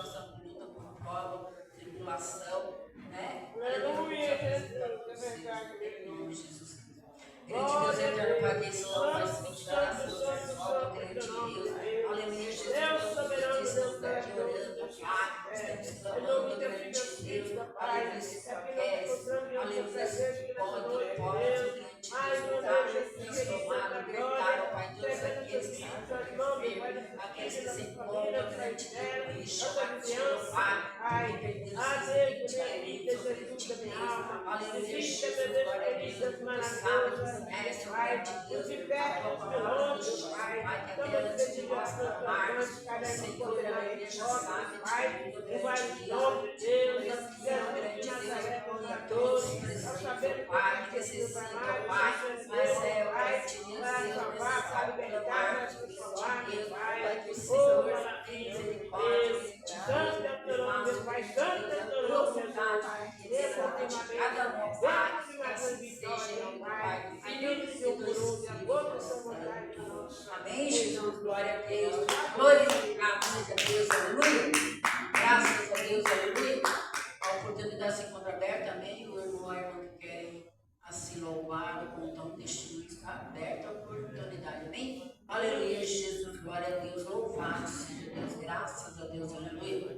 passando por luta, por prova, tribulação, né? Aleluia, Jesus. Crente Deus eterno, Pai, que esse não vai se ventilar as luzes, volta, crente Deus. Aleluia, Jesus, Deus disse, não está aqui orando, Pai, estamos clamando, crente Deus. Aleluia, se tu queres, aleluia, se tu pode, crente Deus, mudar, transformar, libertar, Pai Deus, aqueles que se encontram enfermos, aqueles que se encontram, crente Deus, e chama a ti, Pai, que perdeu seus queridos, crente Deus. Aleluia, Jesus, glória a Deus, tu sabe, tu conhece, crente Deus, a tua palavra nos diz, Pai, que até antes de nós clamarmos, o Senhor, aleluia, já sabe, grande Deus, Senhor, grande Deus, e todos precisam, Pai, que necessitam, Pai, mas é o grande Deus, é necessário clamar, grande Deus, Pai, que o Senhor tem misericórdia, grande Deus, faça, grande Deus, a tua vontade, que dentro de cada um, Pai, que assim seja, em nome do Pai, do Filho e do Espírito Santo. Amém, Jesus, glória a Deus, glorificado seja Deus, aleluia, graças a Deus, aleluia, a oportunidade se encontra aberta, amém, o irmão e a irmã que querem assim louvar o contão do destino está aberta a oportunidade, amém, aleluia, Jesus, glória a Deus, louvado seja Deus, graças a Deus, aleluia.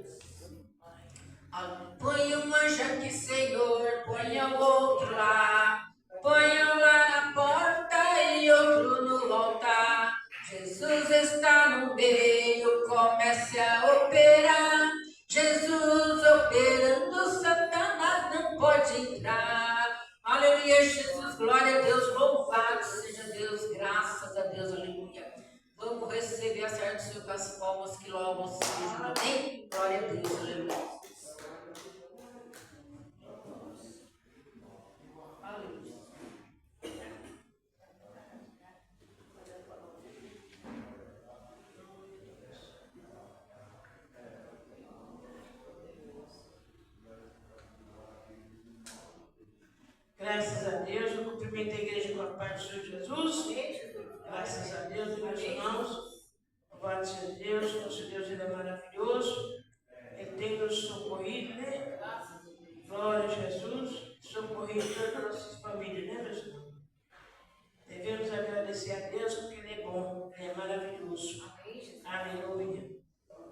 Põe um anjo aqui, Senhor, ponha o outro lá, ponha um lá na porta e outro no altar. Jesus está no meio, comece a operar. Jesus operando, Satanás não pode entrar. Aleluia, Jesus, glória a Deus, louvado seja Deus, graças a Deus, aleluia. Vamos receber a certa do Senhor com as palmas que logo sejam, amém? Glória a Deus, aleluia. Graças a Deus, eu cumprimento a igreja com a paz do Senhor Jesus. Graças a Deus, meus irmãos. Louvado seja Deus, nosso Deus ele é maravilhoso. Ele tem nos socorrido, né? Glória a Jesus, socorrido todas as nossas famílias, né, meus irmãos? Devemos agradecer a Deus porque Ele é bom, Ele é maravilhoso. Aleluia.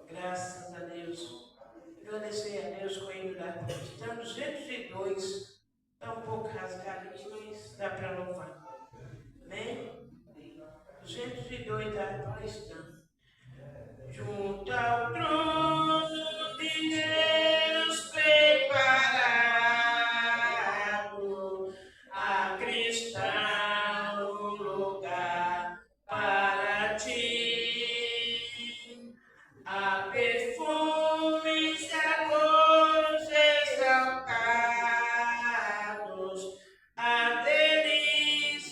Graças a Deus. Agradecer a Deus com a da cruz. Estamos 202. Está um pouco rasgadinho, mas dá para louvar. Amém? 202 da paz. Junto ao trono de Deus preparado, a cristão lugar para ti. A perfumes da luz exaltados, a delícia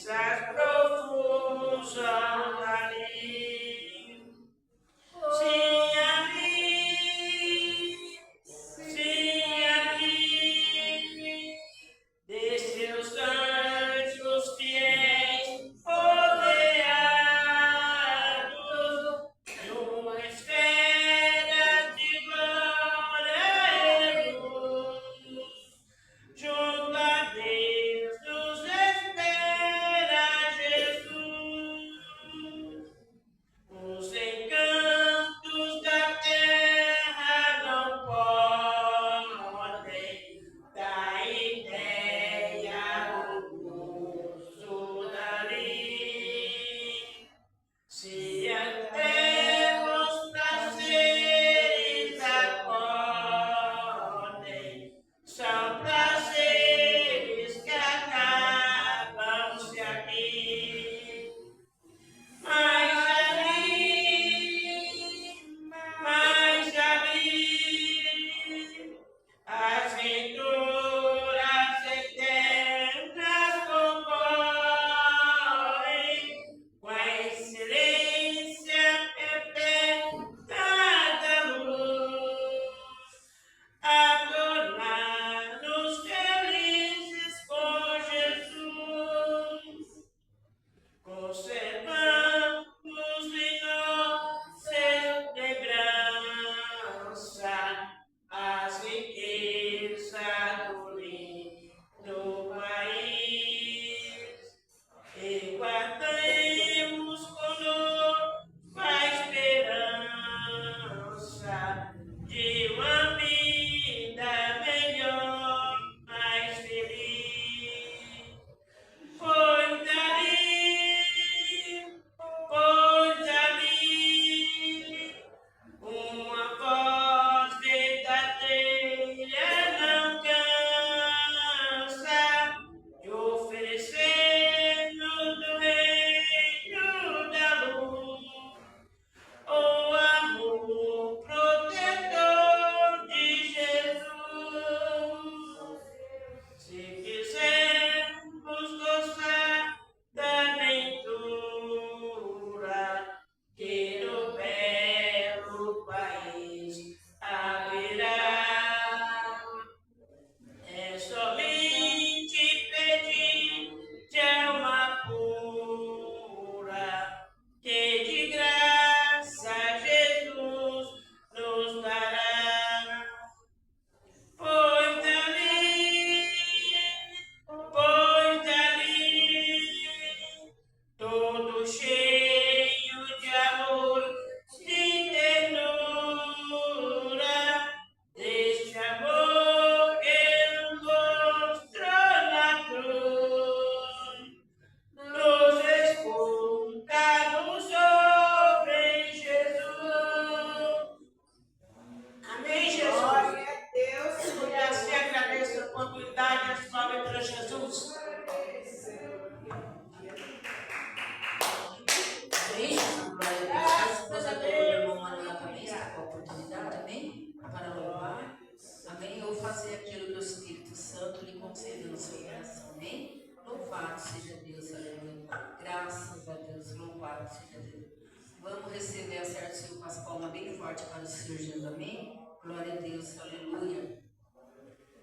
forte para o Senhor Jesus, amém? Glória a Deus, aleluia.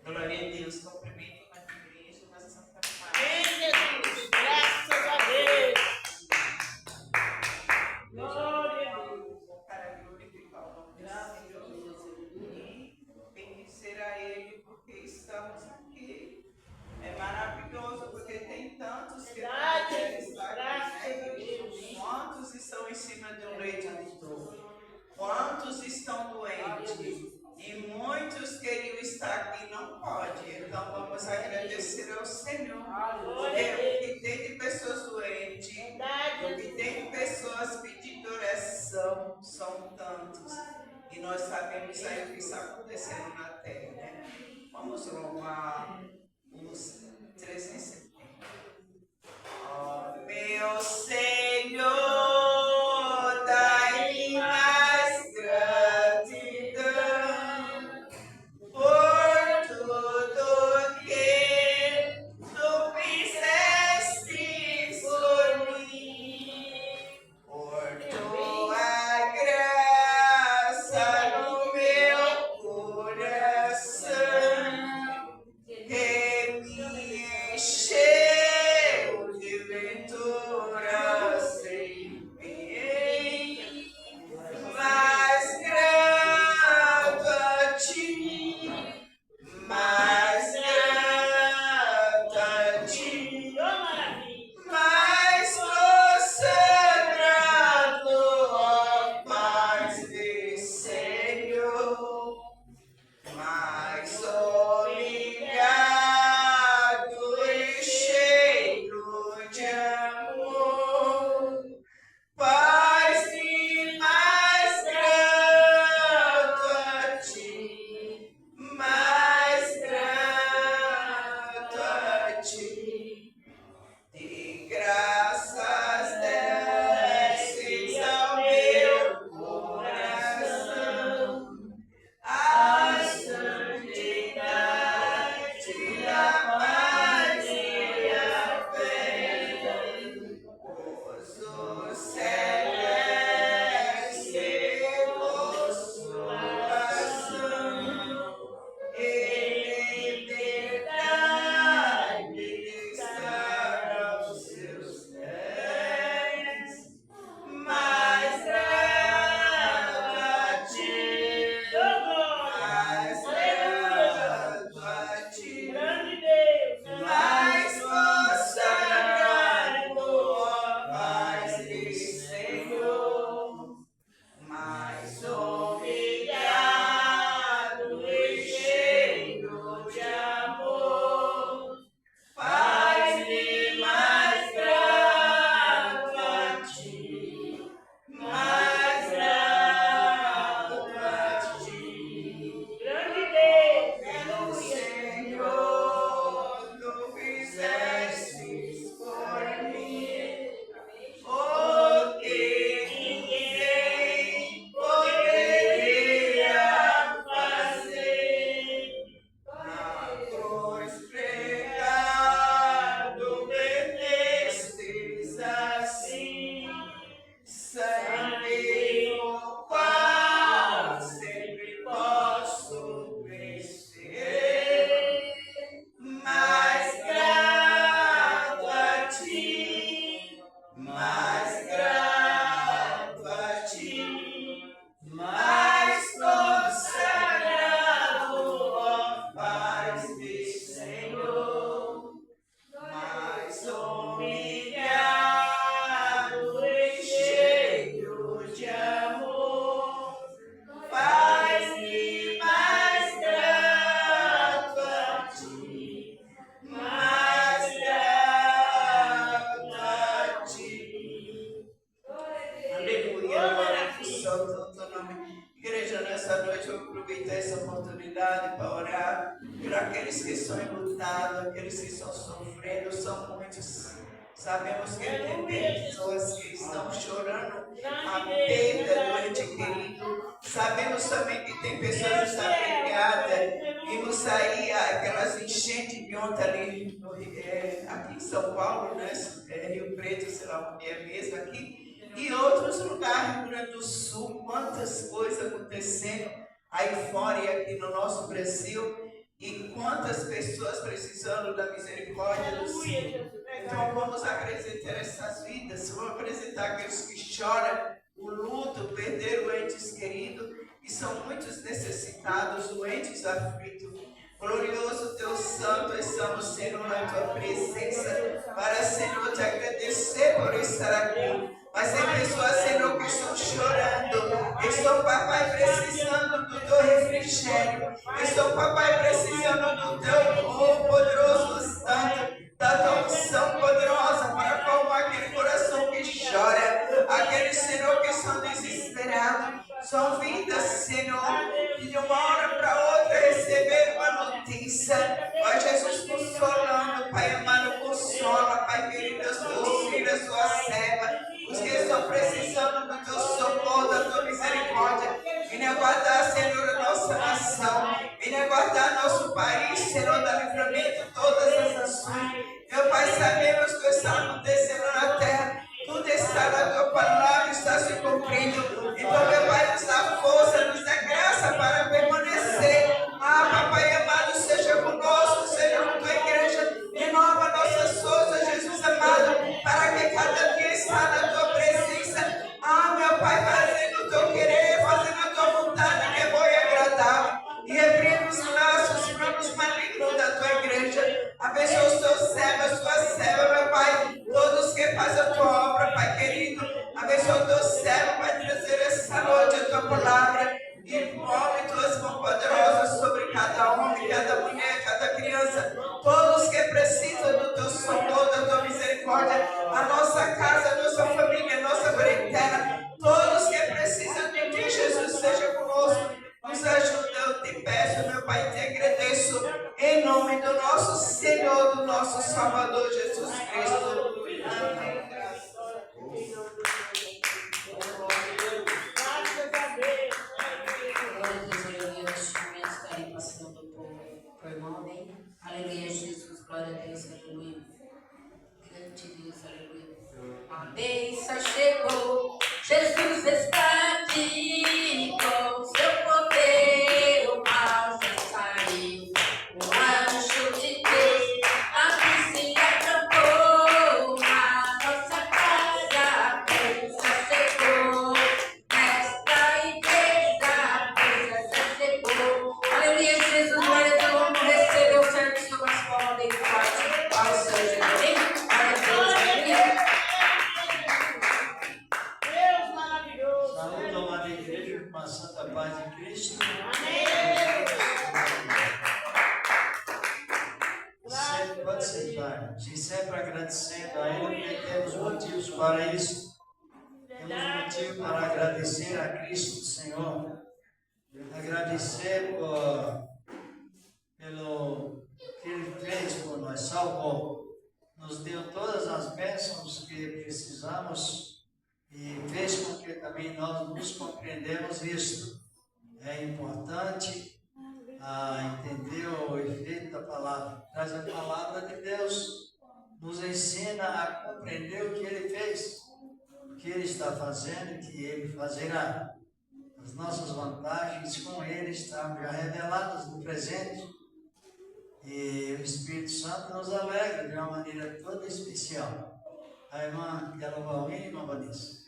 Glória a Deus, cumprimento a igreja, uma santa paz. Amém, Jesus. Graças a Deus. Glória a Deus. Para glorificar o nome do Graças a Senhor Deus. e bendizer a Ele, porque estamos aqui. É maravilhoso, porque tem tantos que não querem estar aqui, né? Quantos estão em cima de um leito de dor? Quantos estão doentes? E muitos queriam estar aqui e não pode. Então vamos agradecer ao Senhor. Porque o que tem de pessoas doentes, o que tem de pessoas pedindo oração, são tantos. E nós sabemos aí o que está acontecendo na terra, né? Vamos louvar os 370. Ó meu Senhor, dai-me mais gratidão por tudo que tu fizeste por mim, por tua graça no meu coração, que me encheu de ventura sem fim. Mais grato a ti, mais grato a ti, mais consagrado, ó paz de Senhor, mais obrigado e cheio de amor. Faz-me mais grato a ti, mais grato a ti. De graças desces ao meu coração a santidade, a paz e a fé. Gozo celeste, consolação, em liberdade estar aos seus pés. Mais grato a ti, mais grato a ti, mais consagrado, ó paz de Senhor, mais obrigado e cheio de amor. Faz-me mais grato a ti, mais grato a ti. Pelo Senhor, tu fizestes por mim o que ninguém poderia fazer. Na cruz pregado, vendestes assim, sangue o qual sempre posso vencer. Mais grato a ti, mais grato a ti, mais consagrado, ó paz de Senhor, mais obrigado e cheio de amor. Faz-me mais grato a ti, mais grato a ti. Aleluia, glória ao Santo nome. Igreja, nessa noite eu aproveitei essa oportunidade para orar por aqueles que estão enlutados, aqueles que estão sofrendo, são muitos. Sabemos que tem pessoas que estão chorando a perda do ente querido. Sabemos também que tem pessoas desapegadas. Vimos sair aquelas enchentes de ontem ali aqui em São Paulo, né? Rio Preto, sei lá onde é mesmo aqui. E outros lugares, Rio Grande do Sul, quantas coisas acontecendo aí fora e aqui no nosso Brasil. E quantas pessoas precisando da misericórdia do Senhor. Então vamos apresentar essas vidas, vamos apresentar aqueles que choram o luto, perderam entes queridos, e são muitos necessitados, doentes, aflitos. Glorioso Deus Santo, estamos, Senhor, na tua presença, para, Senhor, te agradecer por estar aqui. Mas tem pessoas, Senhor, que estão chorando. Estou, papai, precisando do teu refrigério. Estou, papai, precisando do teu poderoso santo, da tua unção poderosa para acalmar aquele coração que chora. Aqueles, Senhor, que estão desesperados. São vidas, Senhor, que de uma hora para outra receberam uma notícia. Ó Jesus, consolando, Pai amado, consola, Pai querido, os teus filhos, a sua serva, os que estão precisando do teu socorro, da tua misericórdia. Venha guardar, Senhor, a nossa nação. Venha guardar nosso país, Senhor, da livramento de todas as nações. Meu Pai, sabemos que está acontecendo na terra. Tudo está na tua palavra, está se cumprindo. Então, meu Pai, nos dá força, nos dá graça para permanecer. Papai amado, seja conosco, seja com tua igreja. Renova nossas forças, Jesus amado, para que cada dia está na tua presença. Meu Pai, fazendo o teu querer, fazendo a tua vontade, que é boa e agradável. E repreenda os laços, planos malignos da tua igreja. Abençoa os teus servos, as tuas servas, meu Pai. Todos que fazem a tua obra, Pai querido. Abençoa o teu servo, Pai, trazer essa noite a tua palavra. E envolve tuas mãos poderosas sobre cada homem, cada mulher, cada criança. Todos que precisam do teu socorro, da tua misericórdia. A nossa casa, a nossa família, a nossa parentela. Todos que precisam de ti, Jesus, seja conosco. Nos ajuda, eu te peço, meu Pai, te agradeço. Em nome do nosso Senhor, do nosso Salvador, Jesus Cristo. Amém. Aleluia, Jesus, glória a Deus, aleluia. Grande Deus, aleluia. A bênção chegou, Jesus está aqui, com seu poder o mal já saiu. O anjo de Deus aqui se acampou, na nossa casa a bênção chegou. Nesta igreja a bênção chegou. Aleluia, Jesus, glória a Deus, vamos receber o serviço com as palmas bem fortes ao Senhor Jesus. Deus maravilhoso. Saúde, amada igreja, com a santa paz de Cristo. Amém. Sempre pode sentar. E sempre agradecendo a Ele, porque temos motivos para isso. Temos motivo para agradecer a Cristo, Senhor. Agradecer pelo que Ele fez por nós, salvou. Nos deu todas as bênçãos que precisamos e fez com que também nós nos compreendemos isto. É importante entender o efeito da palavra. Traz a palavra de Deus, nos ensina a compreender o que Ele fez, o que Ele está fazendo e o que Ele fazerá. As nossas vantagens com Ele estão já reveladas no presente. E o Espírito Santo nos alegra de uma maneira toda especial. A irmã quer louvar o hino, irmã Vanessa?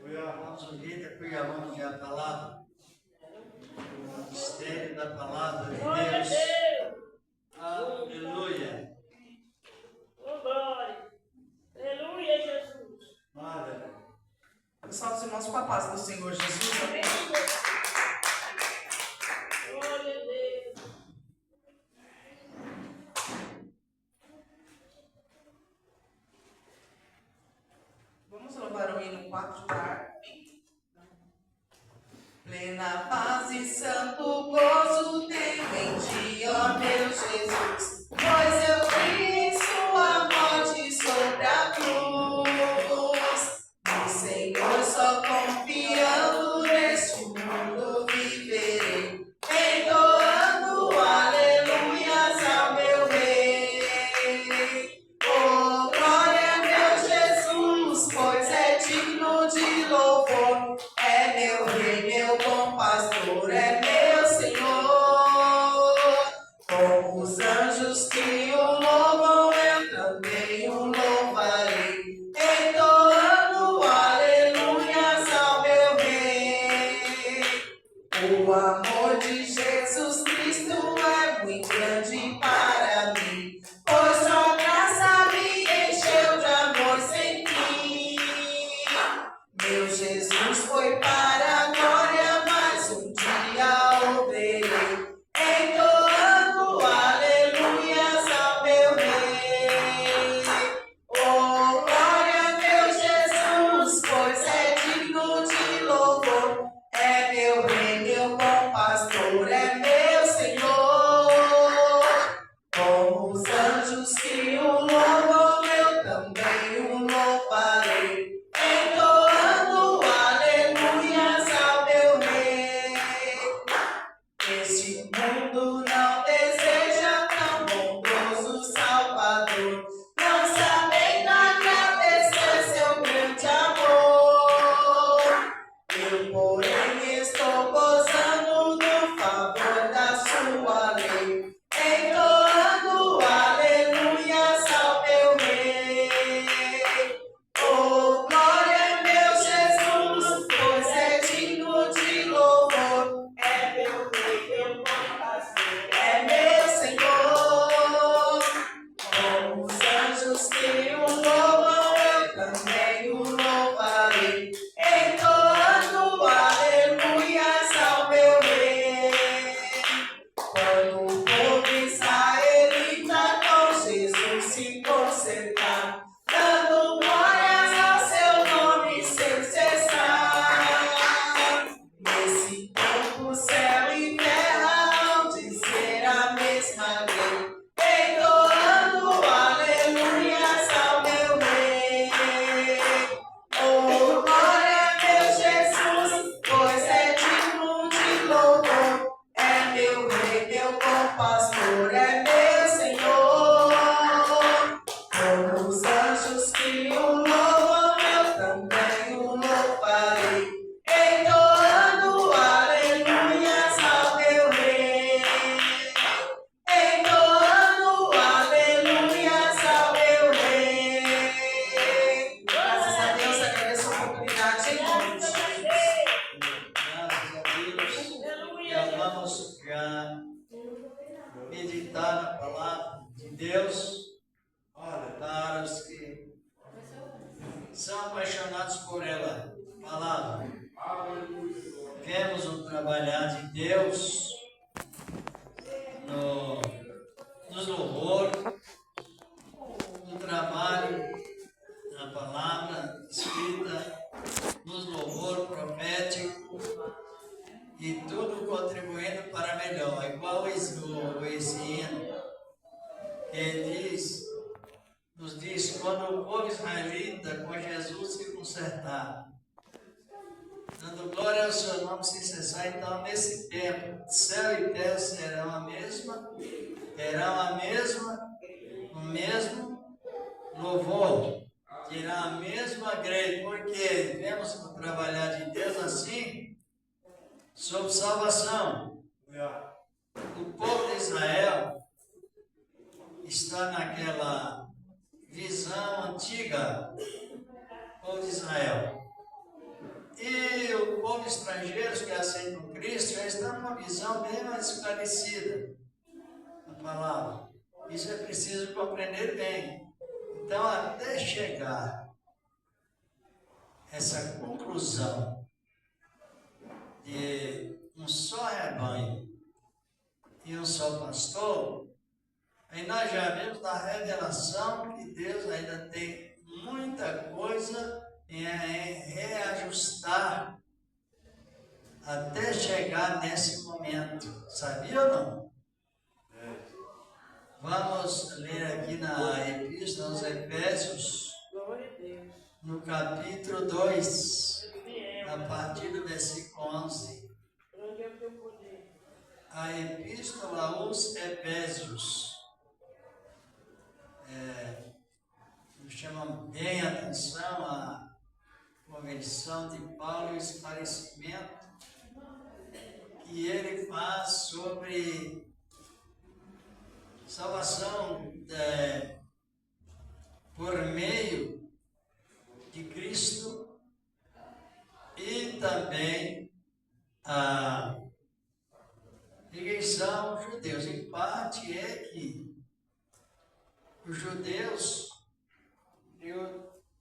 Vamos ouvir, depois já vamos ver a palavra. O mistério da palavra de Deus. Aleluia. Glória. Aleluia, Jesus. Maravilha. Salve os irmãos com a paz do Senhor Jesus. Amém. Glória a Deus. Vamos louvar o hino 4 par. Plena paz e santo gozo tenho em ti, ó meu Jesus, pois eu vi sua morte sobre a cruz. No Senhor só confiando neste mundo viverei, entoando aleluias ao meu Rei. Oh, glória a meu Jesus, pois é de anjos que o louvam, eu também o louvarei, entoando aleluias ao meu rei. Quando o povo israelita com Jesus se consertar, dando glórias ao seu nome sem cessar. Nesse tempo, céu e terra hão de ser a mesma lei, entoando aleluias ao meu rei. Oh, glória, meu Jesus, pois é digno de louvor. É meu rei, meu bom pastor, é meu Senhor. Como os anjos que o louvam, eu também o louvarei, entoando aleluias ao meu rei, entoando aleluias ao meu rei. Graças a Deus, agradeço a oportunidade em nome de Jesus. Graças a Deus. Já vamos meditar na palavra de Deus para os que são apaixonados por ela. Palavra. Vemos o trabalhar de Deus nos louvor, no trabalho da palavra escrita, nos louvor profético e tudo contribuindo para melhor. Igual esse hino que nos diz, quando o povo israelita com Jesus se consertar, dando glória ao seu nome sem cessar. Então, nesse tempo, céu e terra terão o mesmo louvor, terão a mesma greve, porque vemos o trabalhar de Deus assim, sobre salvação. O povo de Israel está naquela visão antiga, o povo de Israel. E o povo estrangeiro que aceitam Cristo já está numa visão bem mais esclarecida da palavra. Isso é preciso compreender bem. Então, até chegar essa conclusão de um só rebanho e um só pastor, aí nós já vemos na revelação que Deus ainda tem muita coisa em reajustar até chegar nesse momento. Sabia ou não? Vamos ler aqui na Epístola aos Efésios, no capítulo 2, a partir do versículo 11. A Epístola aos Efésios nos chama bem a atenção a conversão de Paulo e o esclarecimento que ele faz sobre salvação por meio de Cristo e também a rejeição aos judeus. Em parte é que os judeus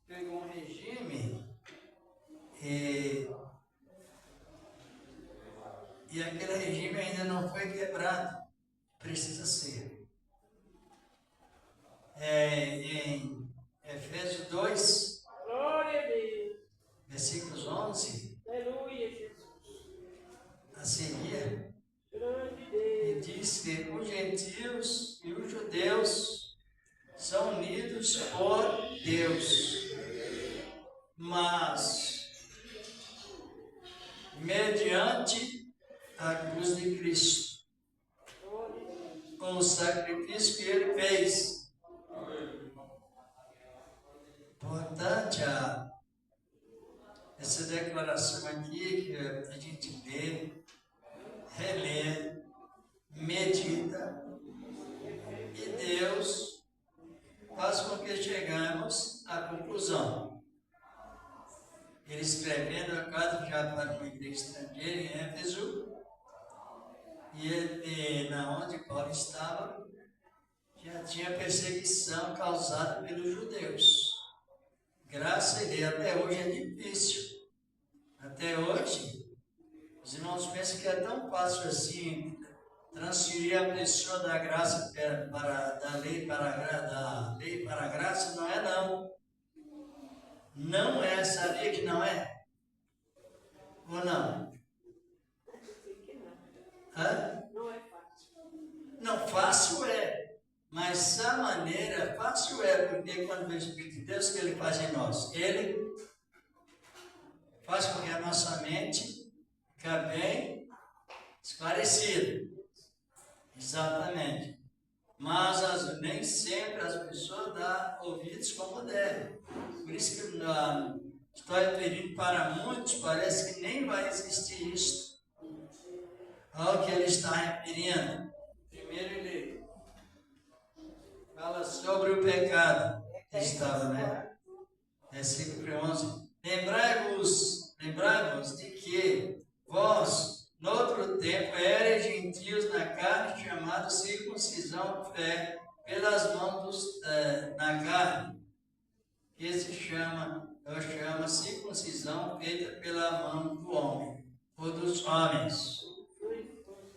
pegou um regime e aquele regime ainda não foi quebrado, precisa ser. Em Efésios 2, versículos 11, a seguir, e diz que os gentios e os judeus são unidos por Deus, mas mediante a cruz de Cristo, com o sacrifício que ele fez. Importante essa declaração aqui que a gente vê, relê, medita, e Deus faz com que chegamos à conclusão. Ele escrevendo a carta já para uma igreja estrangeira em Éfeso, e ele, na onde Paulo estava, já tinha perseguição causada pelos judeus. Graças a Deus, até hoje é difícil. Até hoje, os irmãos pensam que é tão fácil assim transferir a pessoa da graça da lei para a graça. Não é não. Não é, sabia que não é? Ou não? Hã? Não é fácil. Não, fácil é. Mas a maneira, fácil é, porque quando o Espírito de Deus, o que ele faz em nós? Ele faz com que a nossa mente fique bem esclarecida. Exatamente. Mas nem sempre as pessoas dão ouvidos como devem. Por isso que estou referindo para muitos, parece que nem vai existir isto. Ao que ele está referindo. Primeiro ele fala sobre o pecado. Estava, né? Versículo 11. Lembrai-vos de que vós, noutro tempo, erais gentios na carne, chamado circuncisão, fé, pelas mãos na carne, que se chama circuncisão feita pela mão do homem, ou dos homens.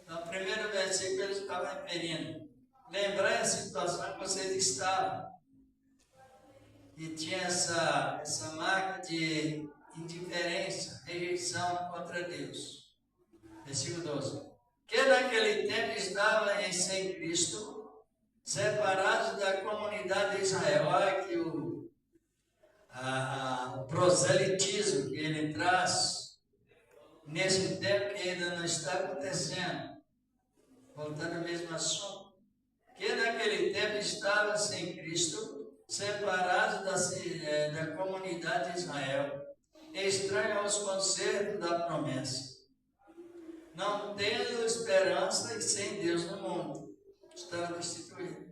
No primeiro versículo ele estava referindo. Lembrai a situação que vocês estavam. E tinha essa marca de indiferença, rejeição contra Deus. Versículo 12. Que naquele tempo estavam sem Cristo, separados da comunidade de Israel. Olha aqui o proselitismo que ele traz nesse tempo que ainda não está acontecendo. Voltando ao mesmo assunto. Que naquele tempo estavam sem Cristo, separados da comunidade de Israel, estranhos aos concertos da promessa, não tendo esperança e sem Deus no mundo. Estava destituído.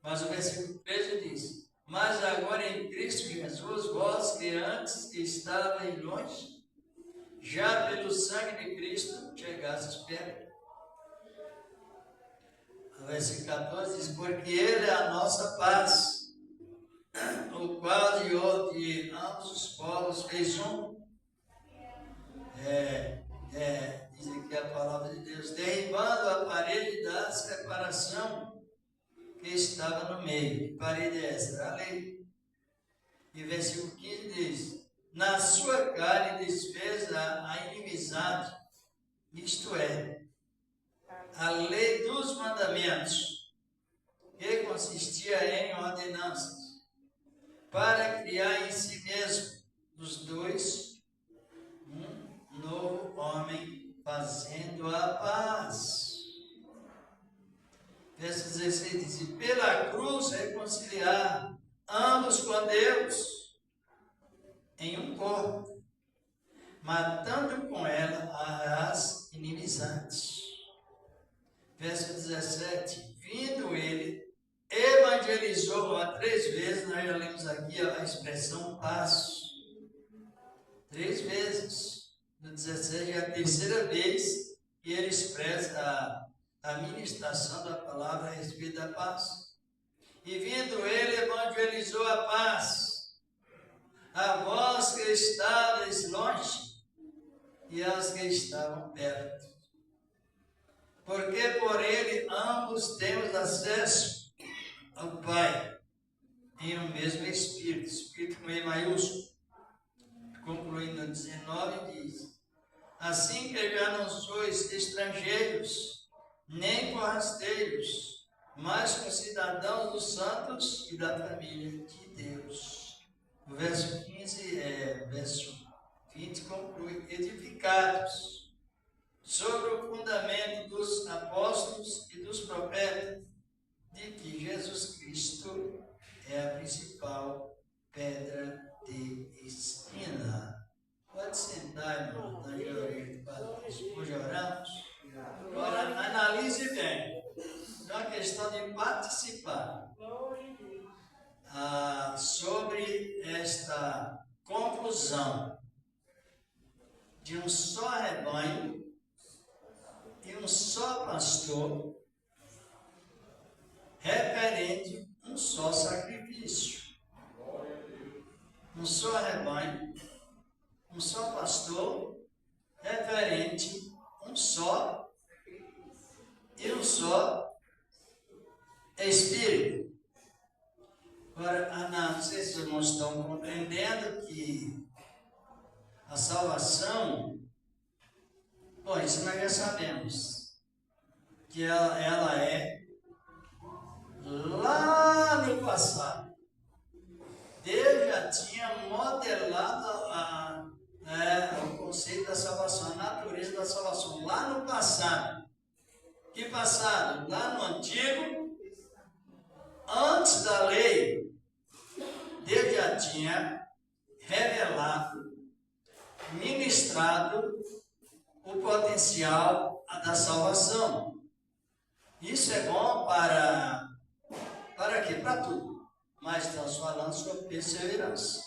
Mas o versículo 13 diz: mas agora em Cristo Jesus, vós que antes estavais longe, já pelo sangue de Cristo chegastes perto. O versículo 14 diz: porque Ele é a nossa paz, o qual de ambos os povos fez um. Diz aqui a palavra de Deus, derribando a parede da separação que estava no meio. Que parede é essa? A lei. E versículo 15 diz: na sua carne desfez a inimizade, isto é, a lei dos mandamentos, que consistia em ordenanças, para criar em si mesmo dos dois um novo homem, fazendo a paz. Verso 16 diz: e pela cruz reconciliar ambos com Deus em um corpo, matando com ela as inimizades. Verso 17: vindo ele, evangelizou a 3 vezes. Nós já lemos aqui a expressão paz. 3 vezes. No 17 é a 3ª vez que ele expressa a ministração da palavra a respeito da paz. E vindo ele, evangelizou a paz a vós que estavais longe e aos que estavam perto. Porque por ele ambos temos acesso ao Pai em um mesmo Espírito, Espírito com E maiúsculo. Concluindo no 19 diz: assim que já não sois estrangeiros, nem forasteiros, mas concidadãos dos santos e da família de Deus. O verso 15, verso 20 conclui: edificados sobre o fundamento dos apóstolos e dos profetas, de que Jesus Cristo é a principal pedra de esquina. Pode sentar, irmão, na orelha do Padre. Hoje oramos. Agora, analise bem. É uma questão de participar sobre esta conclusão de um só rebanho e um só pastor, referente a um só sacrifício, um só rebanho, um só pastor, referente a um só e um só Espírito. Agora, não sei se os irmãos estão compreendendo que a salvação, bom, isso nós já sabemos, que ela é lá no passado. Deus já tinha modelado o conceito da salvação, a natureza da salvação, lá no passado. Que passado? Lá no Antigo, antes da lei, Deus já tinha revelado, ministrado o potencial da salvação. Isso é bom para quê? Para tudo. Mas estamos falando sobre perseverança.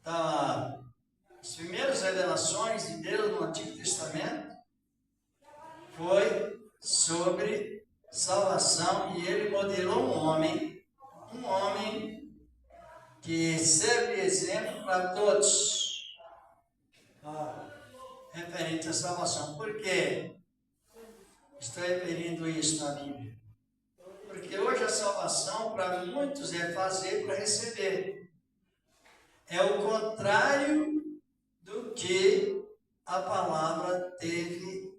Então, as primeiras revelações de Deus no Antigo Testamento foi sobre salvação, e ele modelou um homem que serve de exemplo para todos, referente à salvação. Por quê? Estou referindo isso na Bíblia. Porque hoje a salvação para muitos é fazer para receber. É o contrário do que a palavra teve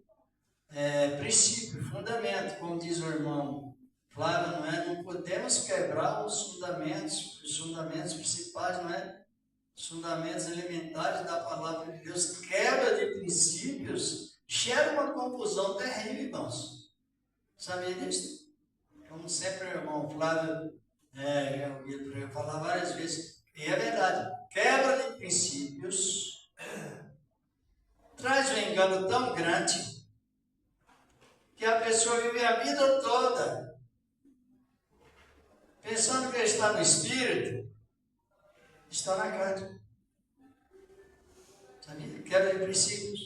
princípio, fundamento, como diz o irmão Flávio, não é? Não podemos quebrar os fundamentos principais, não é? Os fundamentos elementares da palavra de Deus. Quebra de princípios gera uma confusão terrível, irmãos. Sabia disso? Como sempre o irmão Flávio, já ouvi eu falar várias vezes, e é verdade, quebra de princípios traz um engano tão grande que a pessoa vive a vida toda pensando que está no Espírito, está na carne. Sabia? Quebra de princípios.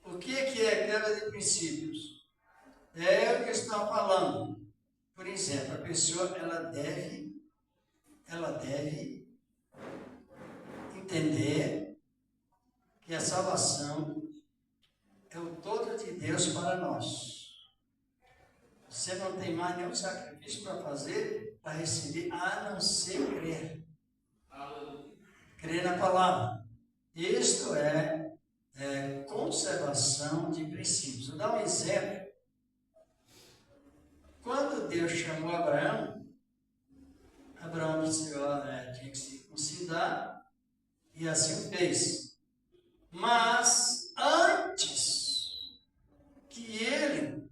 O que é quebra de princípios? É o que estão falando. Por exemplo, a pessoa ela deve entender que a salvação é o todo de Deus para nós. Você não tem mais nenhum sacrifício para fazer, para receber, a não ser crer. Crer na palavra. Isto é conservação de princípios. Vou dar um exemplo. Quando Deus chamou Abraão disse, tinha que se circuncidar, e assim fez. Mas antes que ele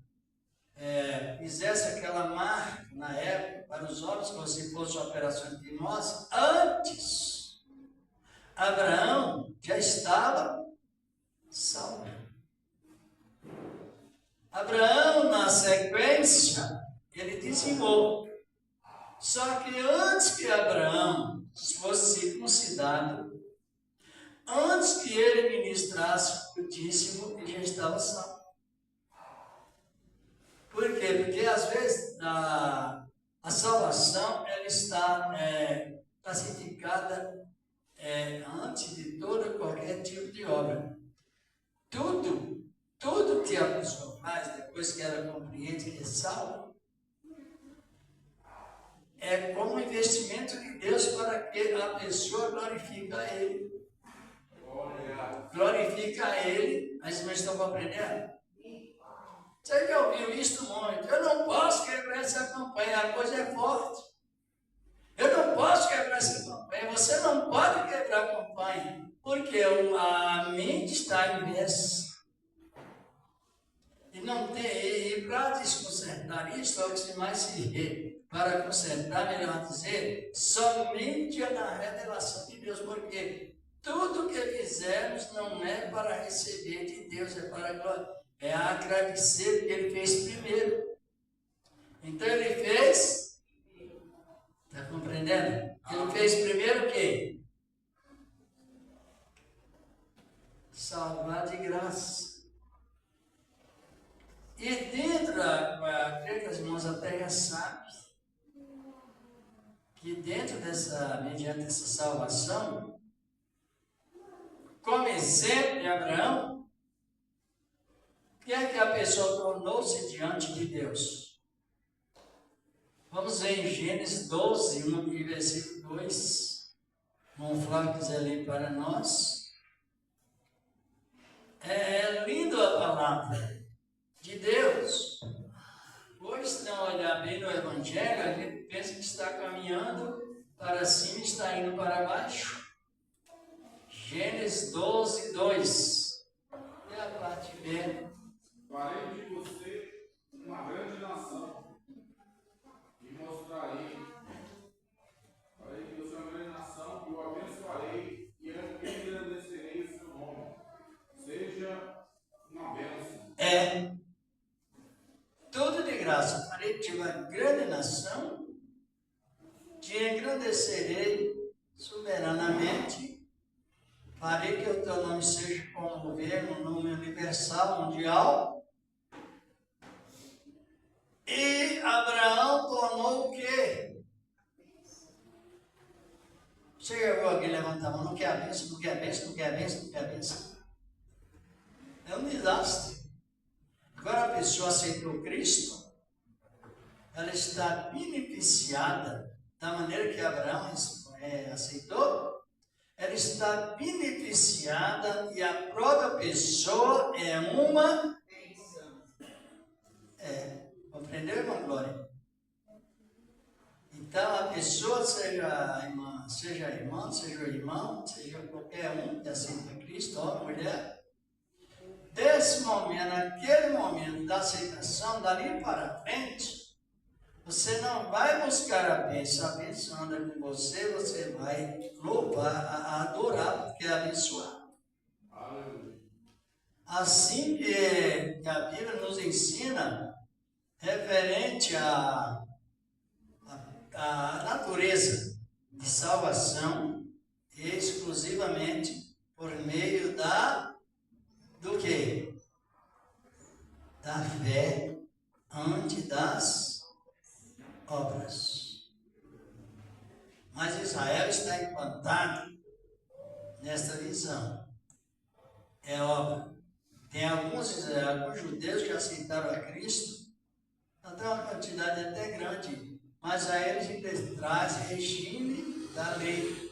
fizesse aquela marca na época para os homens, como se fosse uma operação de hipnose, antes Abraão já estava salvo. Abraão, na sequência, ele dizimou. Só que antes que Abraão fosse circuncidado, antes que ele ministrasse o dízimo, ele já estava salvo. Por quê? Porque às vezes a salvação ela está classificada antes de qualquer tipo de obra. Tudo que a pessoa faz, depois que ela compreende que é salva, é como um investimento de Deus para que a pessoa glorifique a Ele. Glorifica a Ele. Mas vocês estão compreendendo? Você já ouviu isso muito? Eu não posso quebrar essa campanha, a coisa é forte. Eu não posso quebrar essa campanha. Você não pode quebrar a campanha, porque a mente está inversa. E para desconcertar isso, é o que se mais se vê. Para consertar, melhor dizer, somente é na revelação de Deus, porque tudo que fizermos não é para receber de Deus, é agradecer que Ele fez primeiro. Então Ele fez, está compreendendo? Ele fez primeiro o quê? Salvar de graça. E dentro, creio que as irmãs até já sabem, que dentro mediante essa salvação, como exemplo de Abraão, o que é que a pessoa tornou-se diante de Deus? Vamos ver em Gênesis 12, 1 e versículo 2. Vamos Flávio quiser ler para nós. É lindo a palavra de Deus. Hoje, se não olhar bem no Evangelho, a gente pensa que está caminhando para cima e está indo para baixo. Gênesis 12, 2. É a parte B. Farei de você uma grande nação e mostrarei. Farei de você uma grande nação e o abençoarei e engrandecerei o seu nome. Seja uma bênção. É tudo de graça. Farei de uma grande nação, te engrandecerei soberanamente. Farei que o teu nome seja como governo, nome universal, mundial. E Abraão tornou o quê? Você já viu alguém levantar a mão? Não quer a bênção, não quer a bênção, não quer a bênção, não quer a bênção. É um desastre. Agora a pessoa aceitou Cristo, ela está beneficiada da maneira que Abraão aceitou. Ela está beneficiada e a própria pessoa é uma... Compreendeu, irmã Glória? Então, a pessoa, seja irmã, seja irmão, seja qualquer um que aceita Cristo, homem, mulher, desse momento, naquele momento da aceitação, dali para frente, você não vai buscar a bênção anda com você, você vai louvar, adorar, porque é abençoar. Assim que a Bíblia nos ensina, referente à natureza de salvação, exclusivamente por meio do quê? Da fé antes das obras. Mas Israel está implantado nesta visão. É obra. Tem alguns judeus que aceitaram a Cristo, até uma quantidade até grande, mas a eles ainda traz regime da lei.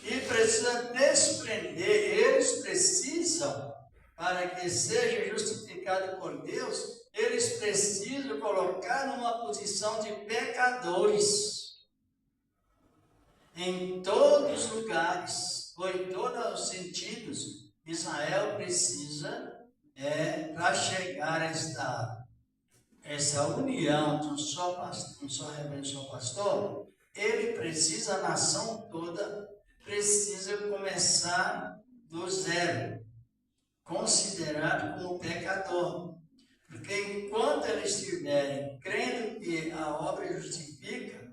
E precisa desprender, eles precisam, para que seja justificado por Deus, eles precisam colocar numa posição de pecadores. Em todos os lugares, ou em todos os sentidos, Israel precisa, para chegar a essa união de um só reverendo, um só pastor, ele precisa, a nação toda, precisa começar do zero, considerado como pecador. Porque enquanto eles estiverem crendo que a obra justifica,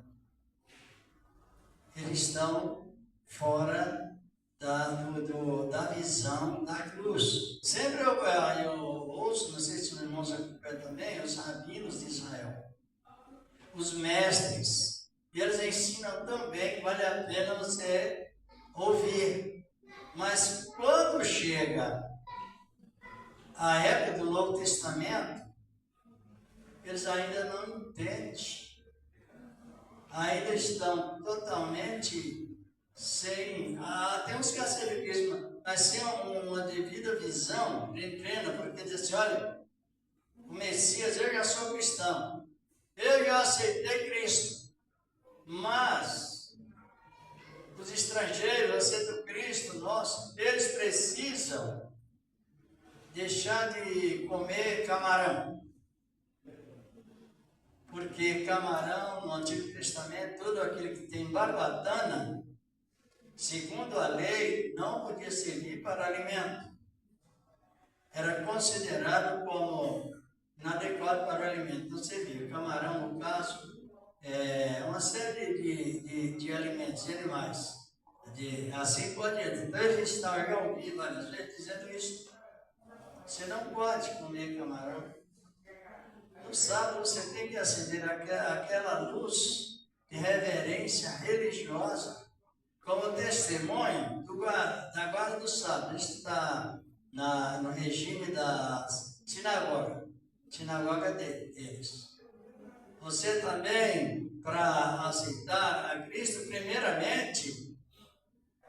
eles estão fora da visão da cruz. Sempre eu ouço, não sei se os irmãos acompanham também, os rabinos de Israel, os mestres, e eles ensinam também que vale a pena você ouvir. Mas quando chega a época do Novo Testamento, eles ainda não entendem, ainda estão totalmente sem, tem uns que aceitam Cristo, mas sem uma devida visão plena, porque diz assim, olha, o Messias, eu já sou cristão, eu já aceitei Cristo, mas os estrangeiros aceitam Cristo, eles precisam deixar de comer camarão. Porque camarão, no Antigo Testamento, tudo aquilo que tem barbatana, segundo a lei, não podia servir para alimento. Era considerado como inadequado para o alimento. Não servia. Camarão, no caso, uma série de alimentos e animais. Assim por diante. Então, eles estavam, já ouvi várias vezes dizendo isso. Você não pode comer camarão. No sábado você tem que acender aquela luz de reverência religiosa como testemunho da guarda do sábado. Isso está no regime da sinagoga deles. Você também, para aceitar a Cristo, primeiramente,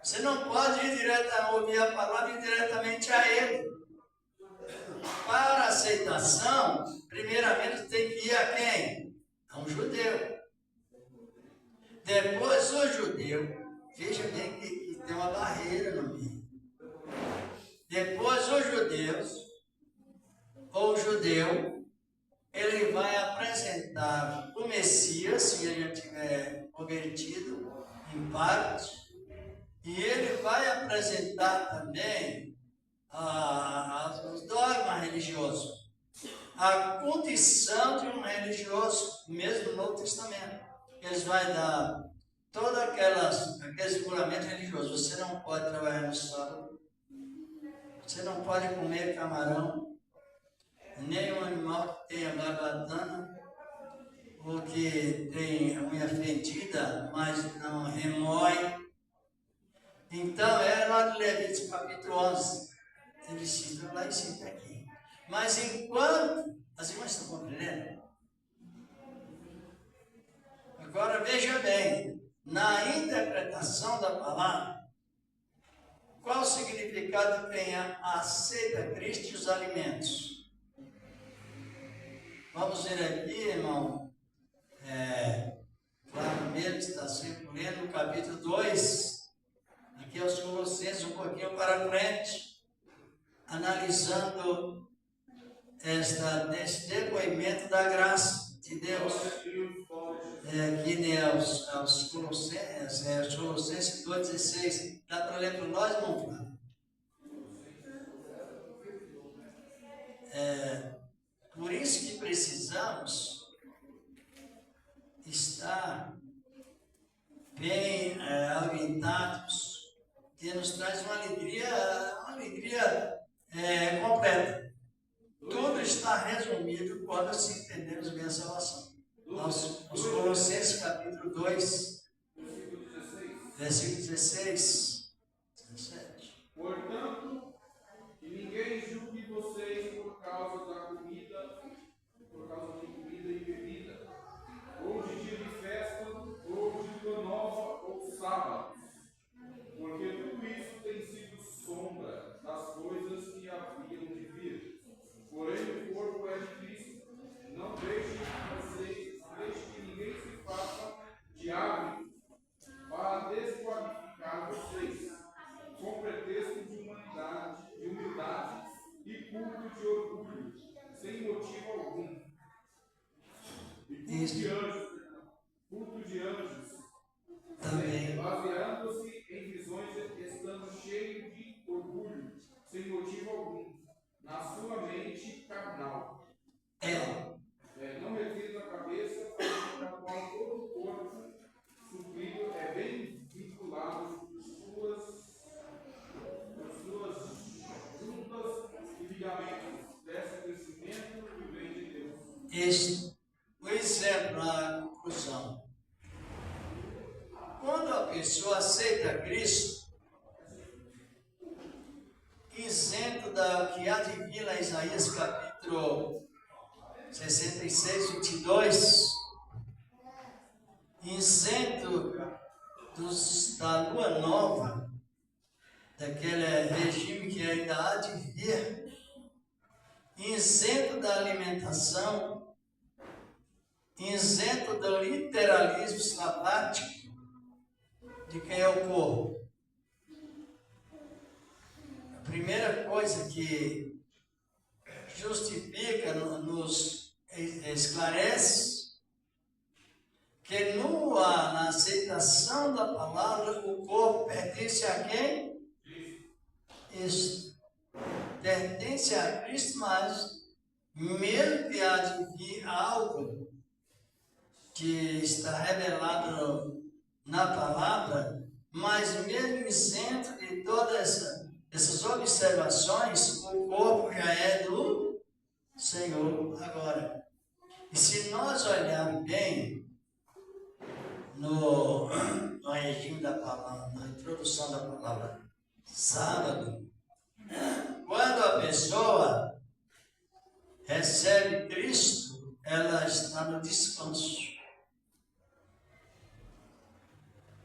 você não pode ouvir a palavra e ir diretamente a Ele. Para aceitação, primeiramente tem que ir a quem? A um judeu. Depois o judeu, veja bem que tem uma barreira no meio. Depois o judeu, ele vai apresentar o Messias, se ele já tiver convertido em parte, e ele vai apresentar também os dogmas religiosos, a condição de um religioso, mesmo no Novo Testamento. Eles vão dar todos aqueles regulamentos religiosos. Você não pode trabalhar no sábado, você não pode comer camarão, nem um animal que tenha garbatana, ou que tem a unha fendida, mas não remói. Então, é lá de Levítico capítulo 11. Ele cita lá e cita aqui. Mas enquanto... As irmãs estão compreendendo? Agora veja bem, na interpretação da palavra, qual o significado de quem aceita Cristo e os alimentos? Vamos ver aqui, irmão, Flávio mesmo está sempre lendo o capítulo 2, aqui aos Colossenses, um pouquinho para frente, analisando esse depoimento da graça de Deus. Aqui aos Colossenses 2,16. Dá para ler para nós, irmão Flávio? Por isso que precisamos estar bem orientados, que nos traz uma alegria completa. Tudo está resumido quando se entendemos bem a salvação. Os Colossenses capítulo 2, versículo 16, 17. Portanto, que ninguém julgue vocês por causa de comida e bebida, ou de dia de festa, ou de lua nova, ou sábados, porque tudo isso tem sido sombra das coisas que haviam de vir. Porém, o corpo é de Cristo. Não deixe que ninguém se faça de hábito para desqualificar vocês, com pretexto de humildade e culto de orgulho, sem motivo algum. E culto de anjos, Também. baseando-se em visões, estando cheio de orgulho, sem motivo algum, na sua mente carnal. Não retendo a cabeça, para a qual todo o corpo suprido é bem vinculado por suas juntas e ligamentos, desse crescimento que vem de Deus. O exemplo na conclusão. Quando a pessoa aceita Cristo, isento da que há de vir lá em Isaías capítulo 66, 22, isento da lua nova, daquele regime que ainda há de vir, isento da alimentação, isento do literalismo sabático de quem é o corpo. A primeira coisa que justifica, nos esclarece, que na aceitação da palavra, o corpo pertence a quem? Isso. Pertence a Cristo, mas mesmo que há de vir algo que está revelado na palavra, mas mesmo isento de toda essas observações, o corpo já é do Senhor agora. E se nós olharmos bem no regime da palavra, na introdução da palavra sábado, quando a pessoa recebe Cristo, ela está no descanso.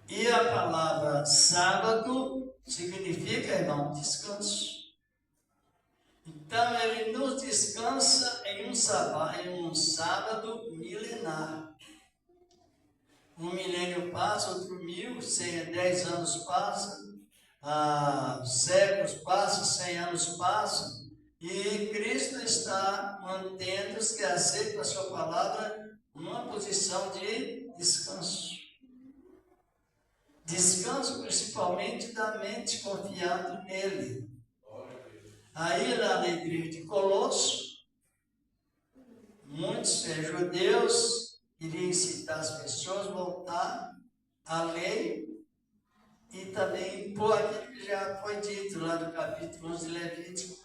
E a palavra sábado significa, irmão, descanso. Então, ele nos descansa em um sábado milenar. Um milênio passa, outro 10 anos passam, séculos passam, 100 anos passam, e Cristo está mantendo os que aceitam a sua palavra numa posição de descanso. Descanso principalmente da mente confiando nele. Aí lá na igreja de Colosso, muitos judeus queriam incitar as pessoas a voltar à lei e também impor aquilo que já foi dito lá no capítulo 11 de Levítico,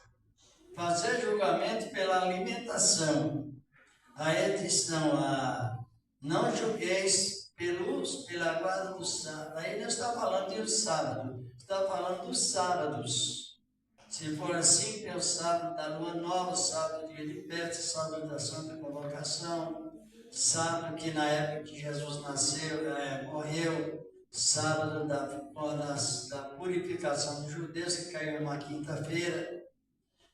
fazer julgamento pela alimentação. Aí eles dizem, não julgueis pela guarda do sábado. Aí não está falando do sábado, está falando dos sábados. Se for assim, tem o sábado da lua nova, o sábado do dia de festa, o sábado da Santa Convocação, sábado que na época que Jesus morreu, sábado da purificação dos judeus, que caiu numa quinta-feira.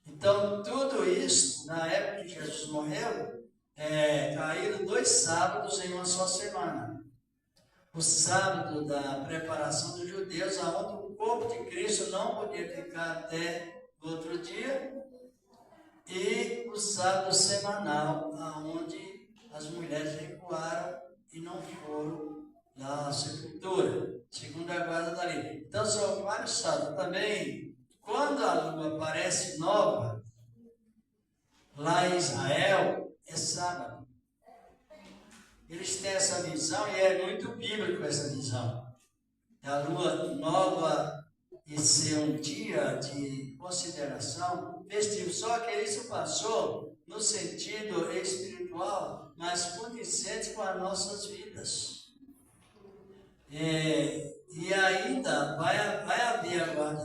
Então, tudo isso, na época que Jesus morreu, caíram 2 sábados em uma só semana. O sábado da preparação dos judeus, onde o corpo de Cristo não podia ficar até o outro dia, e o sábado semanal, onde as mulheres recuaram e não foram na sepultura, segundo a guarda da lei. Então, são vários sábados. Também, quando a lua aparece nova, lá em Israel, é sábado. Eles têm essa visão e é muito bíblico essa visão. A lua nova e ser um dia de consideração festivo. Só que isso passou no sentido espiritual, mas condizente com as nossas vidas. E ainda vai haver agora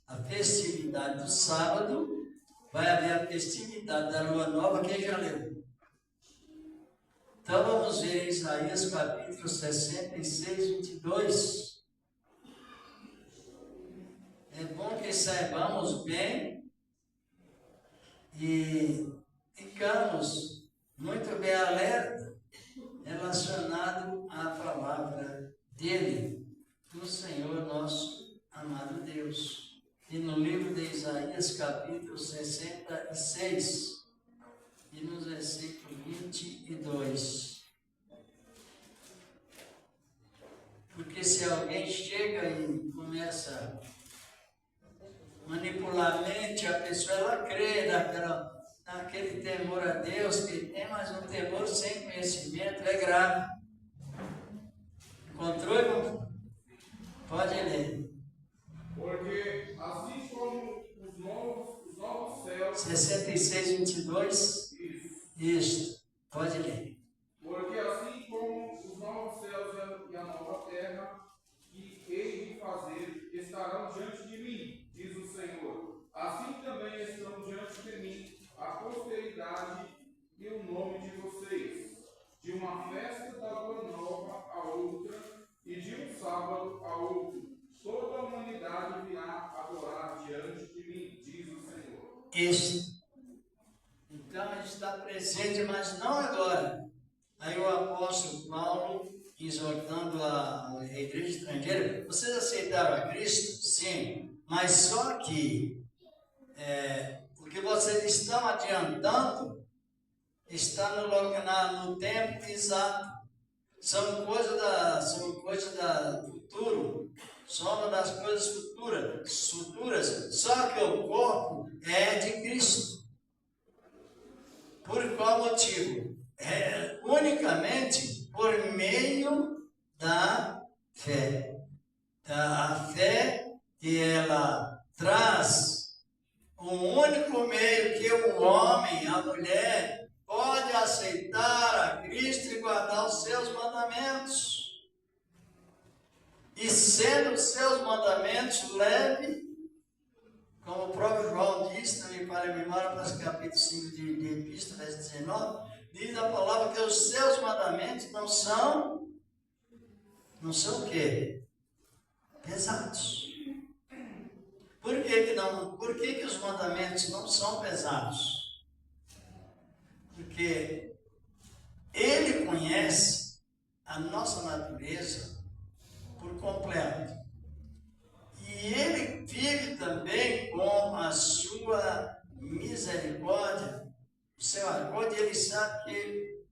a festividade do sábado, vai haver a festividade da lua nova, quem já leu? Então vamos ver Isaías capítulo 66, 22. É bom que saibamos bem e ficamos muito bem alerta relacionado à palavra dele, do Senhor nosso amado Deus. E no livro de Isaías capítulo 66, e nos versículos 22. Porque se alguém chega e começa a manipular a mente, a pessoa ela crê naquele temor a Deus que tem, mas um temor sem conhecimento é grave. Encontrou, irmão? Pode ler. Porque assim como os novos céus... 66, 22. Isso, pode ler. Porque assim como os novos céus e a nova terra que hei de fazer estarão diante de mim, diz o Senhor, assim também estão diante de mim a posteridade e o nome de vocês, de uma festa da lua nova a outra e de um sábado a outro. Toda a humanidade virá adorar diante de mim, diz o Senhor. Isso. Então, ele está presente, mas não agora. Aí o apóstolo Paulo, exortando a igreja estrangeira, vocês aceitaram a Cristo? Sim, mas só que o que vocês estão adiantando está no tempo exato. São coisas da futuro, são das coisas futuras, só que o corpo é de Cristo. Por qual motivo? Unicamente por meio da fé. A fé que ela traz o único meio que o homem, a mulher, pode aceitar a Cristo e guardar os seus mandamentos. E sendo os seus mandamentos leve, como o próprio João diz, também para a memória, para o capítulo 5 de Epístola, verso 19, diz a palavra que os seus mandamentos não são o quê? Pesados. Por que os mandamentos não são pesados? Porque ele conhece a nossa natureza por completo. E ele vive também com a sua misericórdia, o seu acordo, e ele sabe que